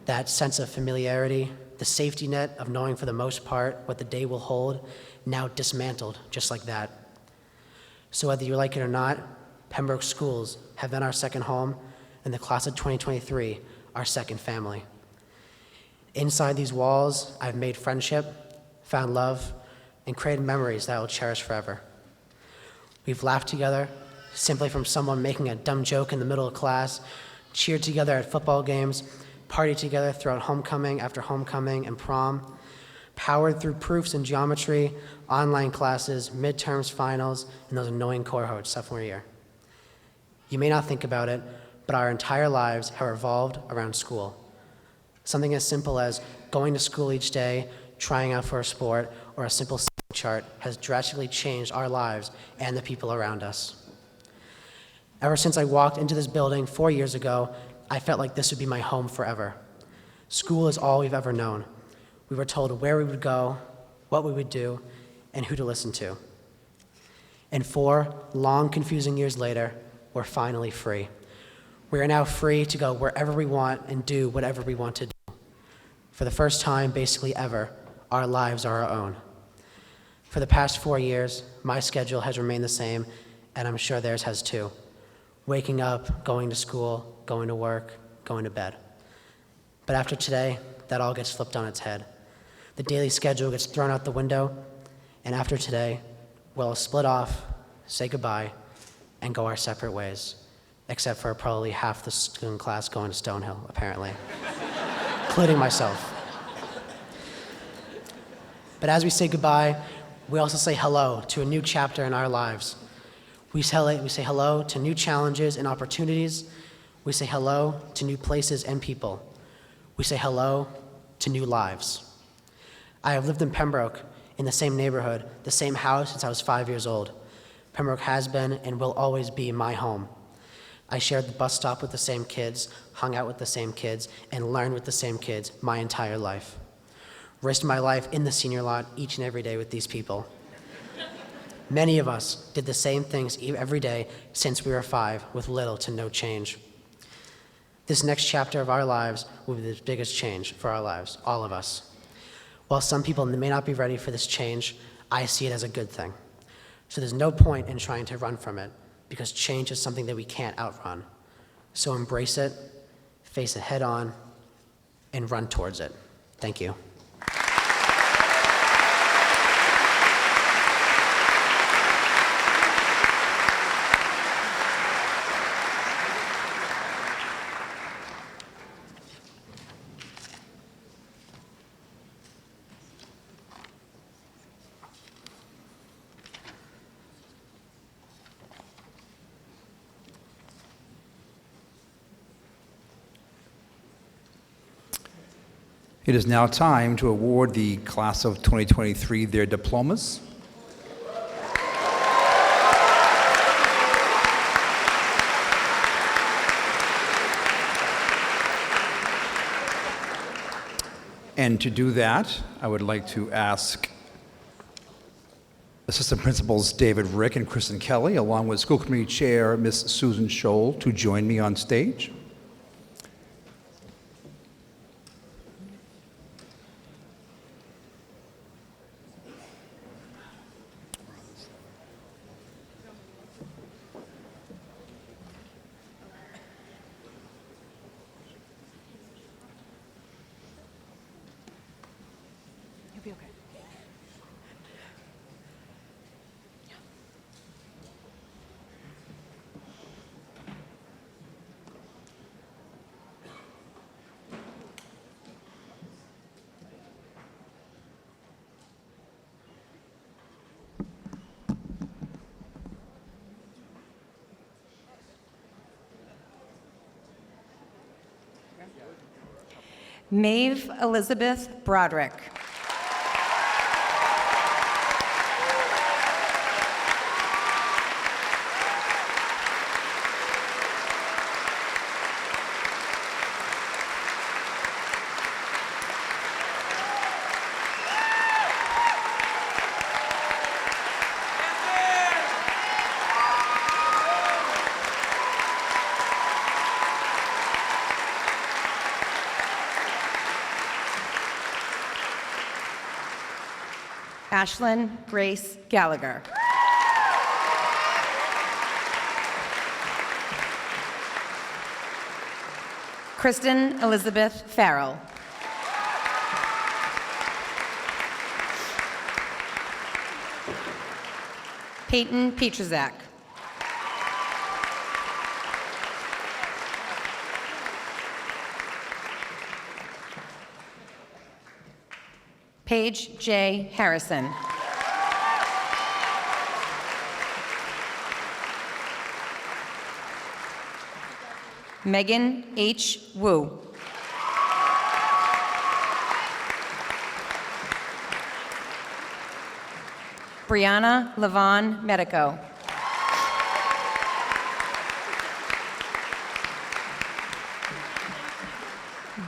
That sense of familiarity, the safety net of knowing for the most part what the day will hold, now dismantled just like that. So whether you like it or not, Pembroke schools have been our second home, and the class of 2023 our second family. Inside these walls, I've made friendship, found love, and created memories that I will cherish forever. We've laughed together, simply from someone making a dumb joke in the middle of class, cheered together at football games, partied together throughout homecoming after homecoming and prom, powered through proofs in geometry, online classes, midterms, finals, and those annoying cohorts sophomore year. You may not think about it, but our entire lives have revolved around school. Something as simple as going to school each day, trying out for a sport, or a simple chart has drastically changed our lives and the people around us. Ever since I walked into this building 4 years ago, I felt like this would be my home forever. School is all we've ever known. We were told where we would go, what we would do, and who to listen to. And 4 long, confusing years later, we're finally free. We are now free to go wherever we want and do whatever we want to do. For the first time, basically ever, our lives are our own. For the past 4 years, my schedule has remained the same, and I'm sure theirs has too. Waking up, going to school, going to work, going to bed. But after today, that all gets flipped on its head. The daily schedule gets thrown out the window, and after today, we'll split off, say goodbye, and go our separate ways, except for probably half the student class going to Stonehill, apparently, including myself. But as we say goodbye, we also say hello to a new chapter in our lives. We say hello to new challenges and opportunities. We say hello to new places and people. We say hello to new lives. I have lived in Pembroke, in the same neighborhood, the same house since I was 5 years old. Pembroke has been and will always be my home. I shared the bus stop with the same kids, hung out with the same kids, and learned with the same kids my entire life. Risked my life in the senior lot each and every day with these people. Many of us did the same things every day since we were 5, with little to no change. This next chapter of our lives will be the biggest change for our lives, all of us. While some people may not be ready for this change, I see it as a good thing. So there's no point in trying to run from it, because change is something that we can't outrun. So embrace it, face it head on, and run towards it. Thank you. It is now time to award the class of 2023 their diplomas. And to do that, I would like to ask Assistant Principals David Rick and Kristen Kelly, along with School Committee Chair Ms. Susan Scholl, to join me on stage. Maeve Elizabeth Broderick. Ashlyn Grace Gallagher. Kristen Elizabeth Farrell. Peyton Petrozak. Paige J. Harrison. Megan H. Wu. Brianna Levon Medico.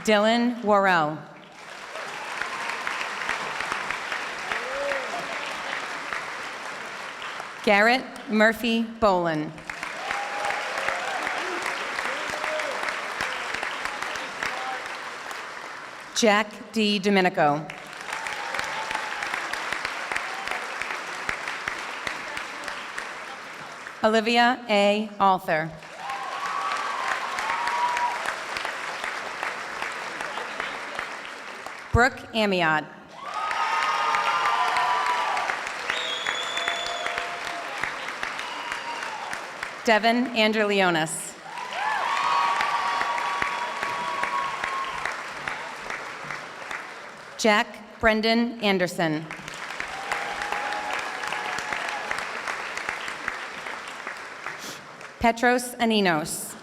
Dylan Worrell. Garrett Murphy Bolin. Jack D. Domenico. Olivia A. Alther. Brooke Amiot. Devin Andrelionis. Jack Brendan Anderson. Petros Aninos.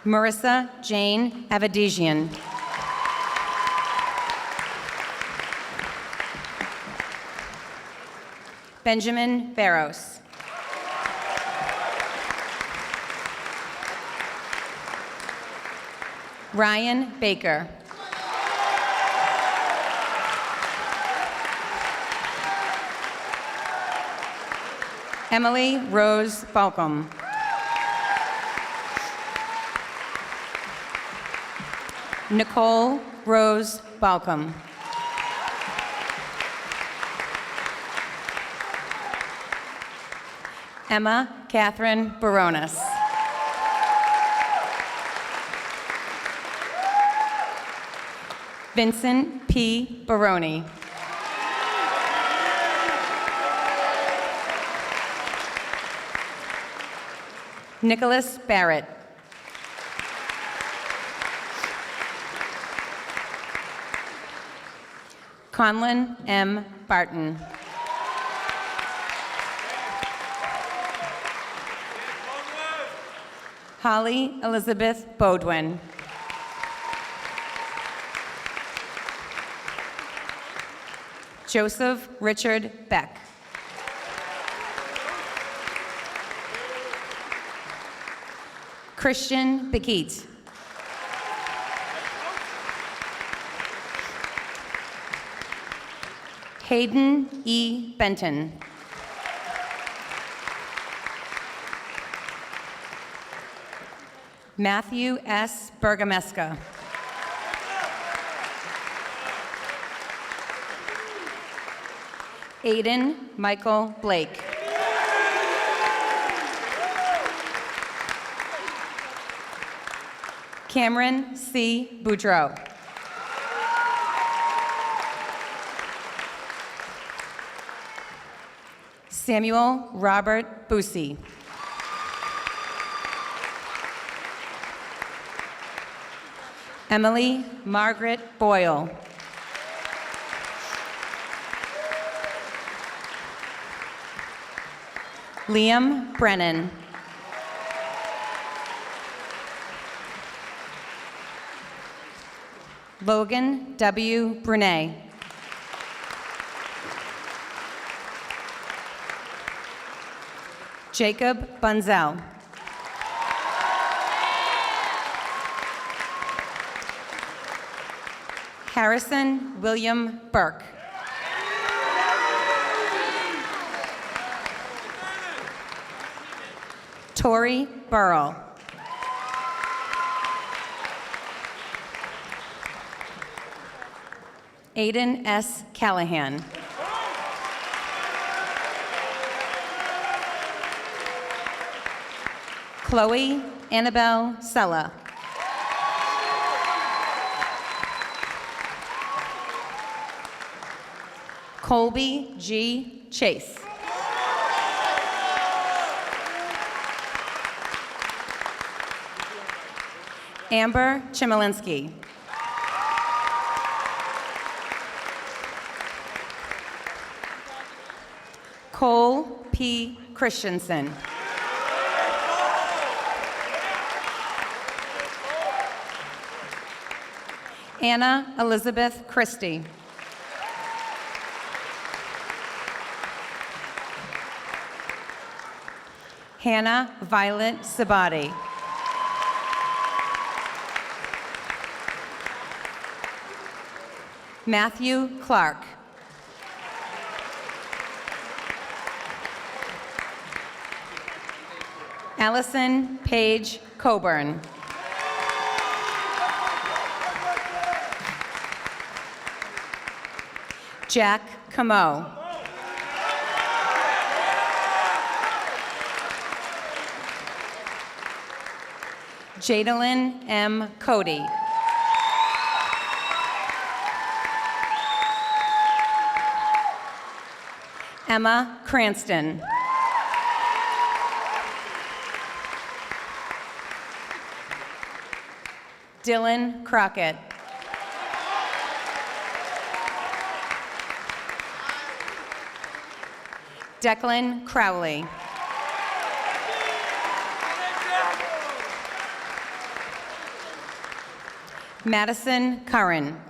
Marissa Jane Avedigian. Benjamin Barros. Ryan Baker. Emily Rose Balcom. Nicole Rose Balcom. Emma Catherine Baronis. Vincent P. Baroni. Nicholas Barrett. Conlon M. Barton. Holly Elizabeth Bodwin. Joseph Richard Beck. Christian Bekeet. Hayden E. Benton. Matthew S. Bergamesca. Aiden Michael Blake. Cameron C. Boudreau. Samuel Robert Busey. Emily Margaret Boyle. Liam Brennan. Logan W. Brunet. Jacob Bunzel. Harrison William Burke. Tori Burrell. Aiden S. Callahan. Chloe Annabelle Sella. Colby G. Chase. Amber Chmielinsky. Cole P. Christensen. Anna Elizabeth Christie. Hannah Violet Sabati. Matthew Clark. Allison Paige Coburn. Jack Camo. Jadalyn M. Cody. Emma Cranston. Dylan Crockett. Declan Crowley. Madison Curran.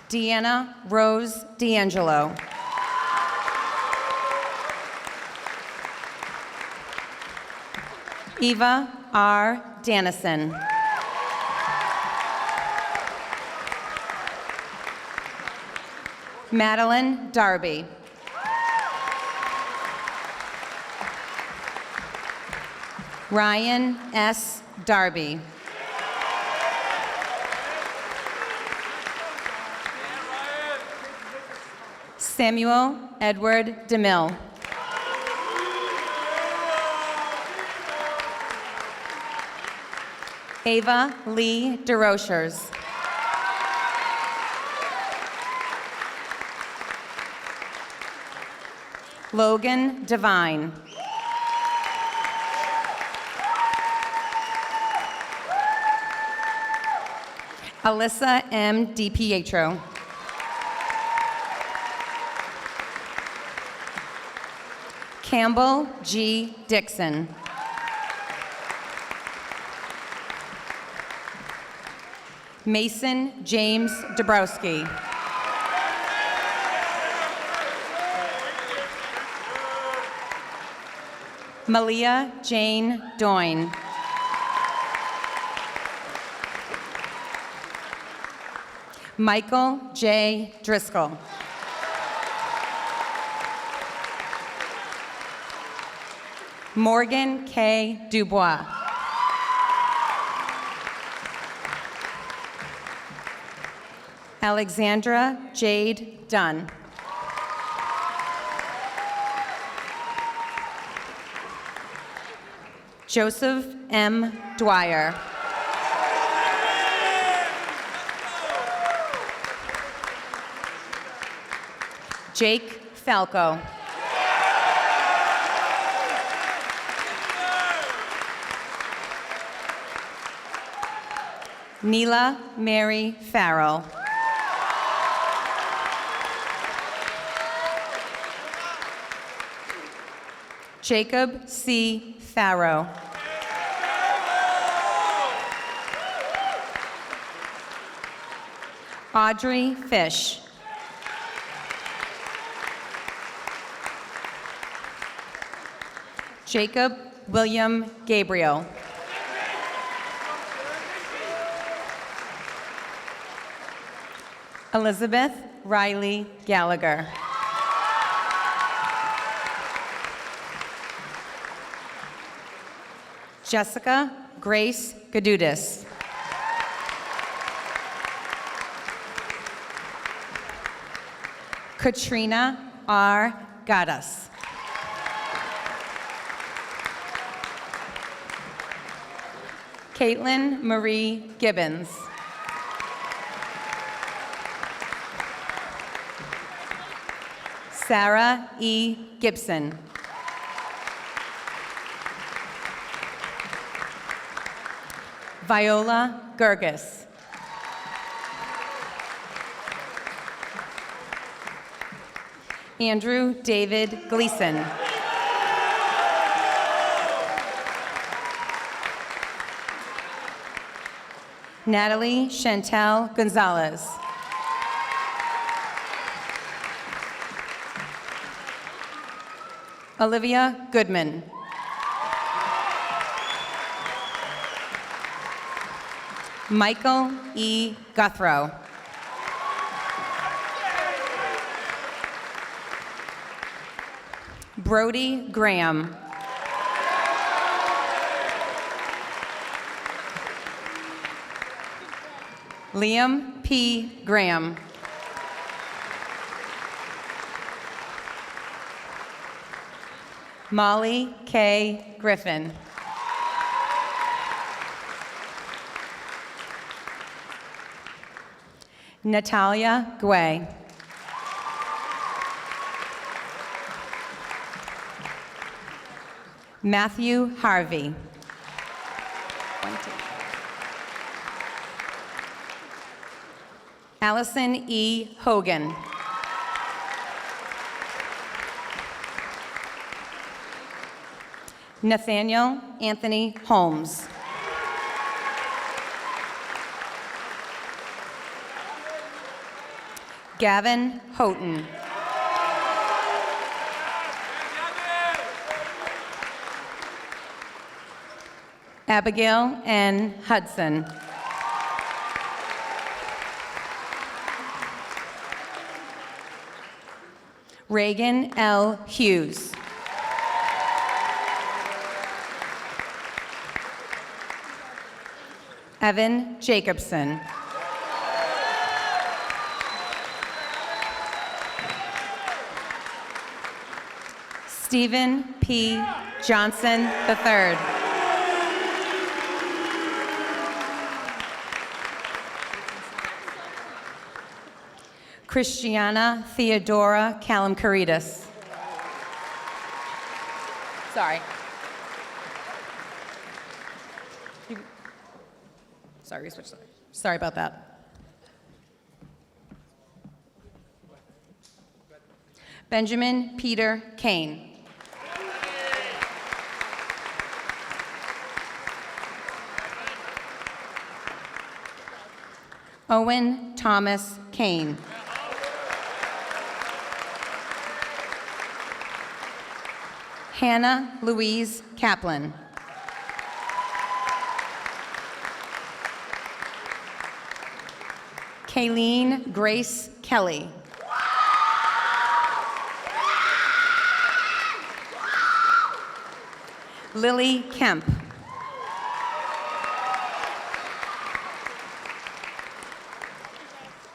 Deanna Rose D'Angelo. Eva R. Dannison. Madeline Darby. Ryan S. Darby. Samuel Edward DeMille. Ava Lee DeRochers. Logan Devine. Alyssa M. DiPietro. Campbell G. Dixon. Mason James Dabrowski. Malia Jane Doyne. Michael J. Driscoll. Morgan K. Dubois. Alexandra Jade Dunn. Joseph M. Dwyer. Jake Falco. Neela Mary Farrell. Jacob C. Farrow. Audrey Fish. Jacob William Gabriel. Elizabeth Riley Gallagher. Jessica Grace Gadudis. Katrina R. Gaddis. Caitlin Marie Gibbons. Sarah E. Gibson. Viola Gerges. Andrew David Gleason. Natalie Chantel Gonzalez. Olivia Goodman. Michael E. Guthrow. Brody Graham. Liam P. Graham. Molly K. Griffin. Natalia Guay. Matthew Harvey. Allison E. Hogan. Nathaniel Anthony Holmes. Gavin Houghton. Abigail N. Hudson. Reagan L. Hughes. Evan Jacobson. Stephen P. Johnson III. Christiana Theodora Kalamkarides. Sorry. Sorry, we switched. Sorry about that. Benjamin Peter Kane. Owen Thomas Kane. Hannah Louise Kaplan. Kayleen Grace Kelly. Lily Kemp.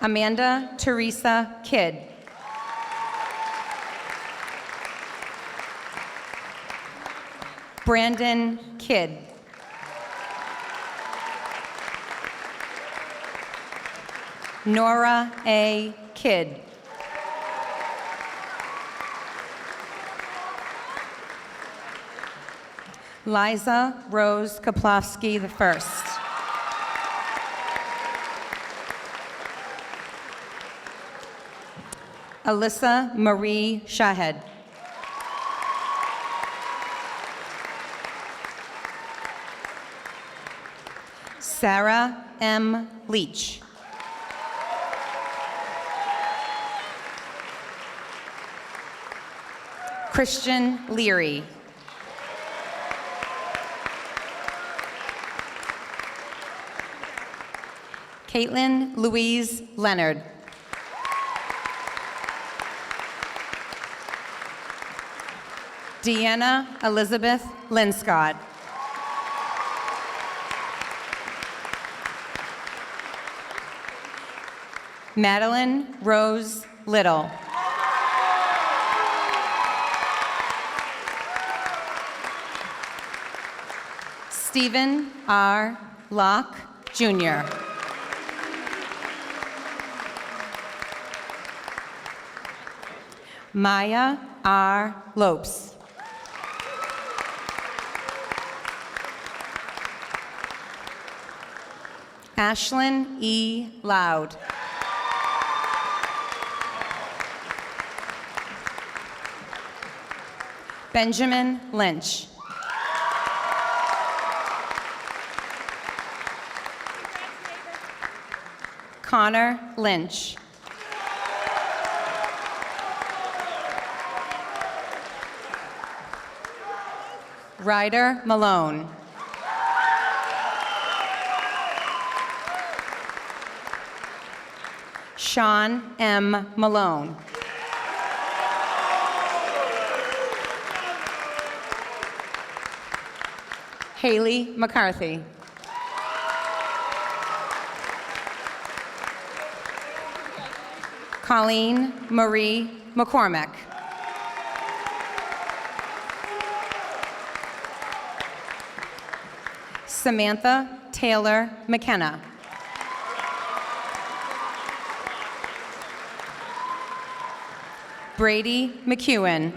Amanda Teresa Kidd. Brandon Kidd. Nora A. Kidd. Liza Rose Kaplowski I. Alyssa Marie Shahed. Sarah M. Leach. Christian Leary. Caitlin Louise Leonard. Deanna Elizabeth Linscott. Madeline Rose Little. Stephen R. Locke, Jr. Maya R. Lopes. Ashlyn E. Loud. Benjamin Lynch. Connor Lynch. Ryder Malone. Sean M. Malone. Haley McCarthy. Colleen Marie McCormick. Samantha Taylor McKenna. Brady McEwen.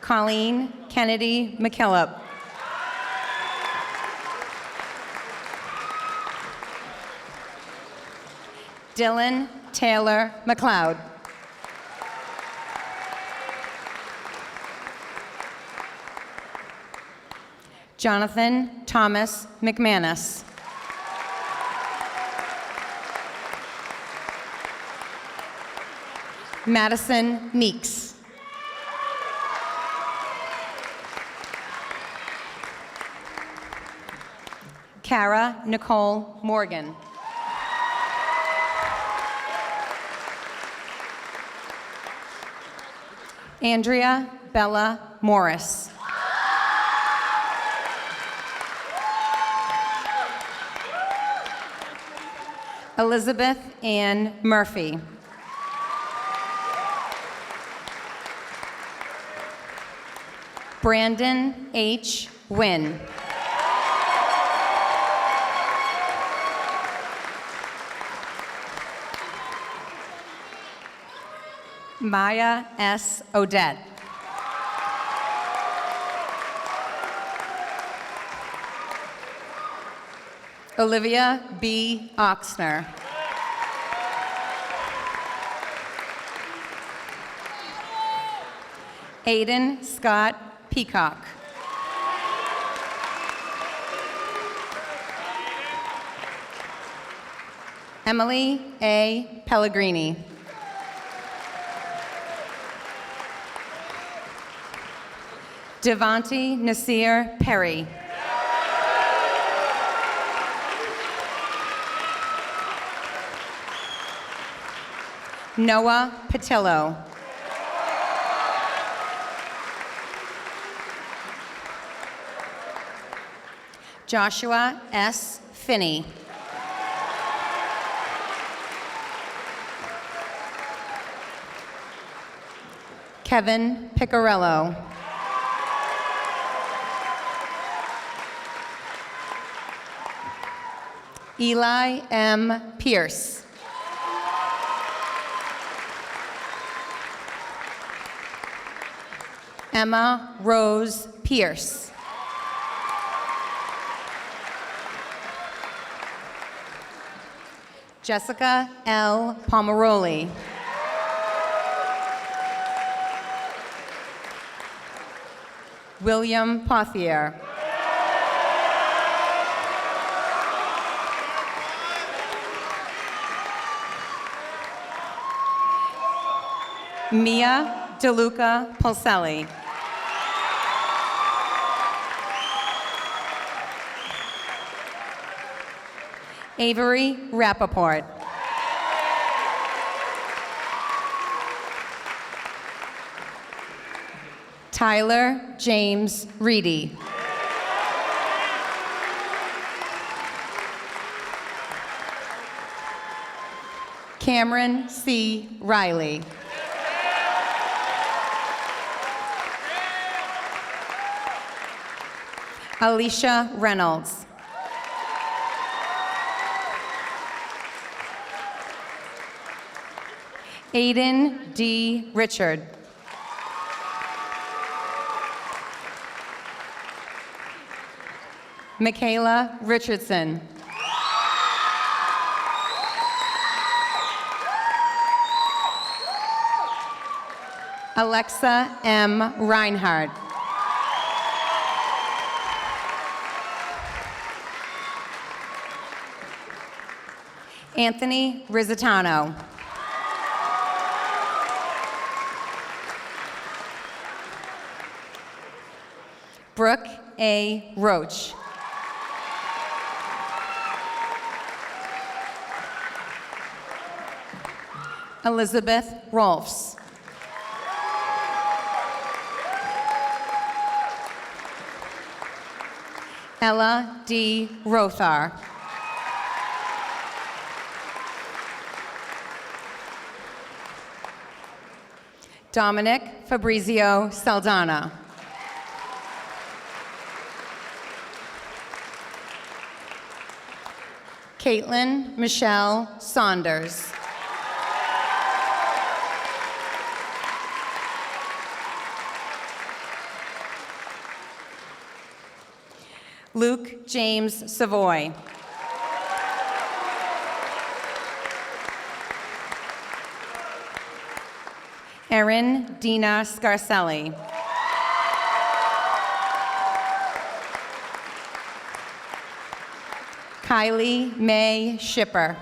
Colleen Kennedy McKillop. Dylan Taylor McLeod. Jonathan Thomas McManus. Madison Meeks. Kara Nicole Morgan. Andrea Bella Morris. Elizabeth Ann Murphy. Brandon H. Wynn. Maya S. Odette. Olivia B. Oxner. Aiden Scott Peacock. Emily A. Pellegrini. Devonte Nasir Perry. Noah Patillo. Joshua S. Finney. Kevin Picarello. Eli M. Pierce. Emma Rose Pierce. Jessica L. Pomeroli. William Pothier. Mia DeLuca Pulselli. Avery Rappaport. Tyler James Reedy. Cameron C. Riley. Alicia Reynolds. Aiden D. Richard. Michaela Richardson. Alexa M. Reinhardt. Anthony Rizzitano. Brooke A. Roach. Elizabeth Rolfs. Ella D. Rothar. Dominic Fabrizio Saldana. Caitlin Michelle Saunders. Luke James Savoy. Erin Dina Scarcelli. Kylie May Shipper.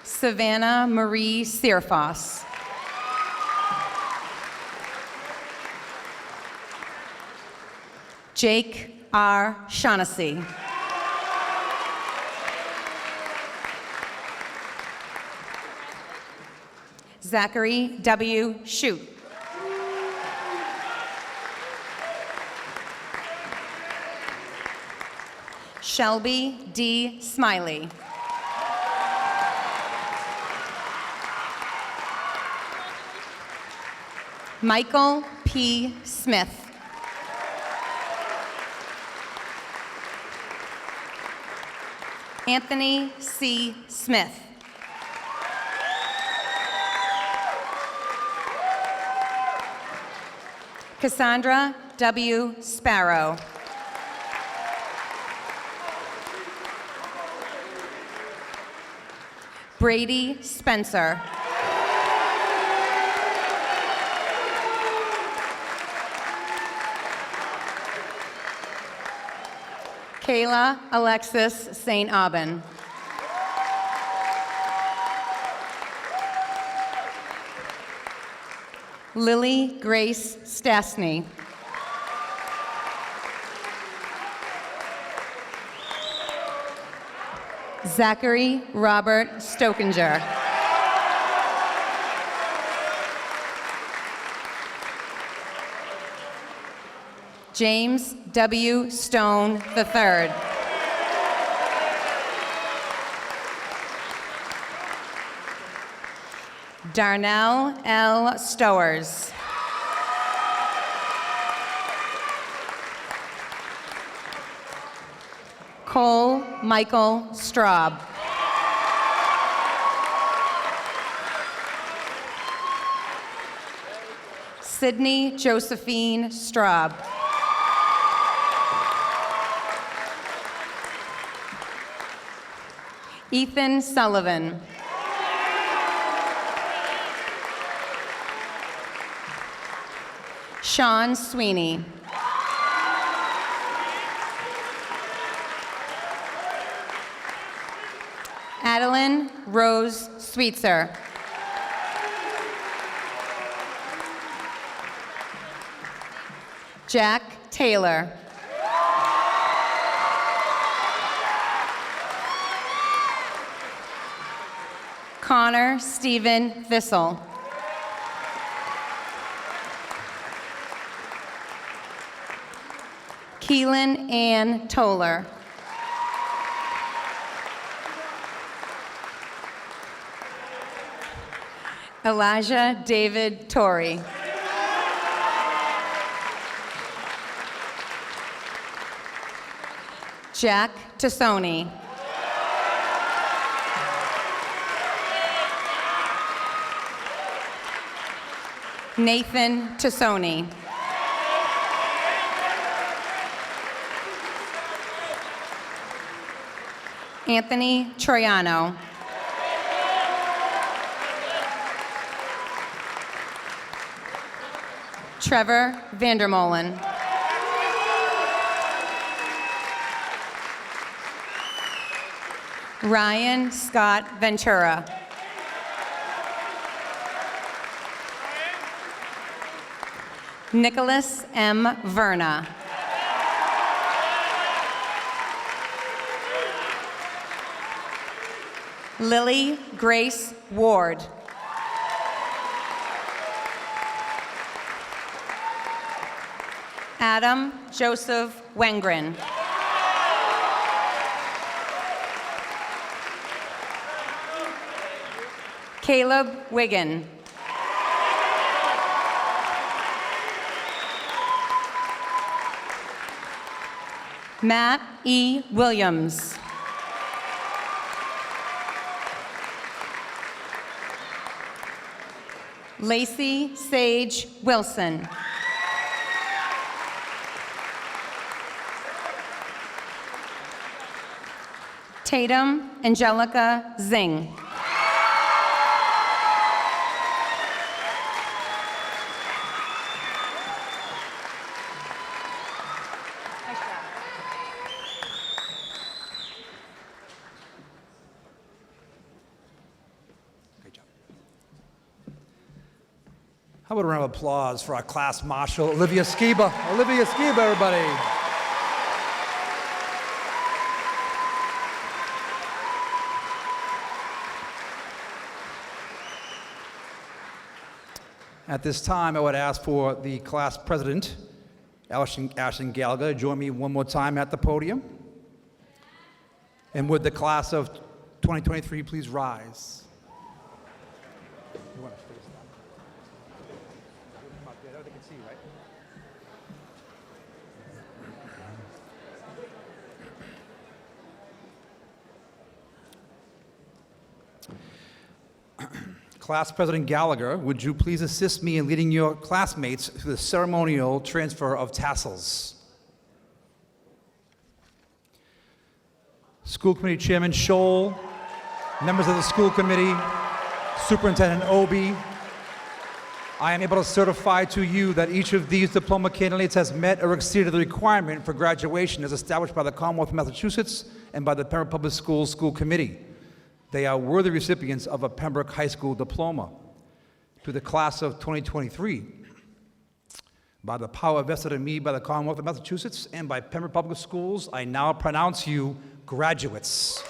Savannah Marie Searfoss. Jake R. Shaughnessy. Zachary W. Shute. Shelby D. Smiley. Michael P. Smith. Anthony C. Smith. Cassandra W. Sparrow. Brady Spencer. Kayla Alexis St. Aubin. Lily Grace Stastny. Zachary Robert Stokinger. James W. Stone III. Darnell L. Stowers. Cole Michael Straub. Sydney Josephine Straub. Ethan Sullivan. Sean Sweeney. Adeline Rose Sweetser. Jack Taylor. Connor Stephen Thistle. Keelan Ann Toller. Elijah David Torrey. Jack Tassoni. Nathan Tassoni. Anthony Troiano. Trevor Vandermolen. Ryan Scott Ventura. Nicholas M. Verna. Lily Grace Ward. Adam Joseph Wengren. Caleb Wiggin. Matt E. Williams. Lacey Sage Wilson. Tatum Angelica Zing. Great job. How about a round of applause for our class marshal, Olivia Skiba? Olivia Skiba, everybody. At this time, I would ask for the class president, Ashton Gallagher, to join me one more time at the podium. And would the class of 2023 please rise? You want to face that? Come up there, they can see, right? Class President Gallagher, would you please assist me in leading your classmates through the ceremonial transfer of tassels? School Committee Chairman Scholl, members of the school committee, Superintendent Obie, I am able to certify to you that each of these diploma candidates has met or exceeded the requirement for graduation as established by the Commonwealth of Massachusetts and by the Pembroke Public Schools School Committee. They are worthy recipients of a Pembroke High School diploma. To the class of 2023, by the power vested in me by the Commonwealth of Massachusetts and by Pembroke Public Schools, I now pronounce you graduates.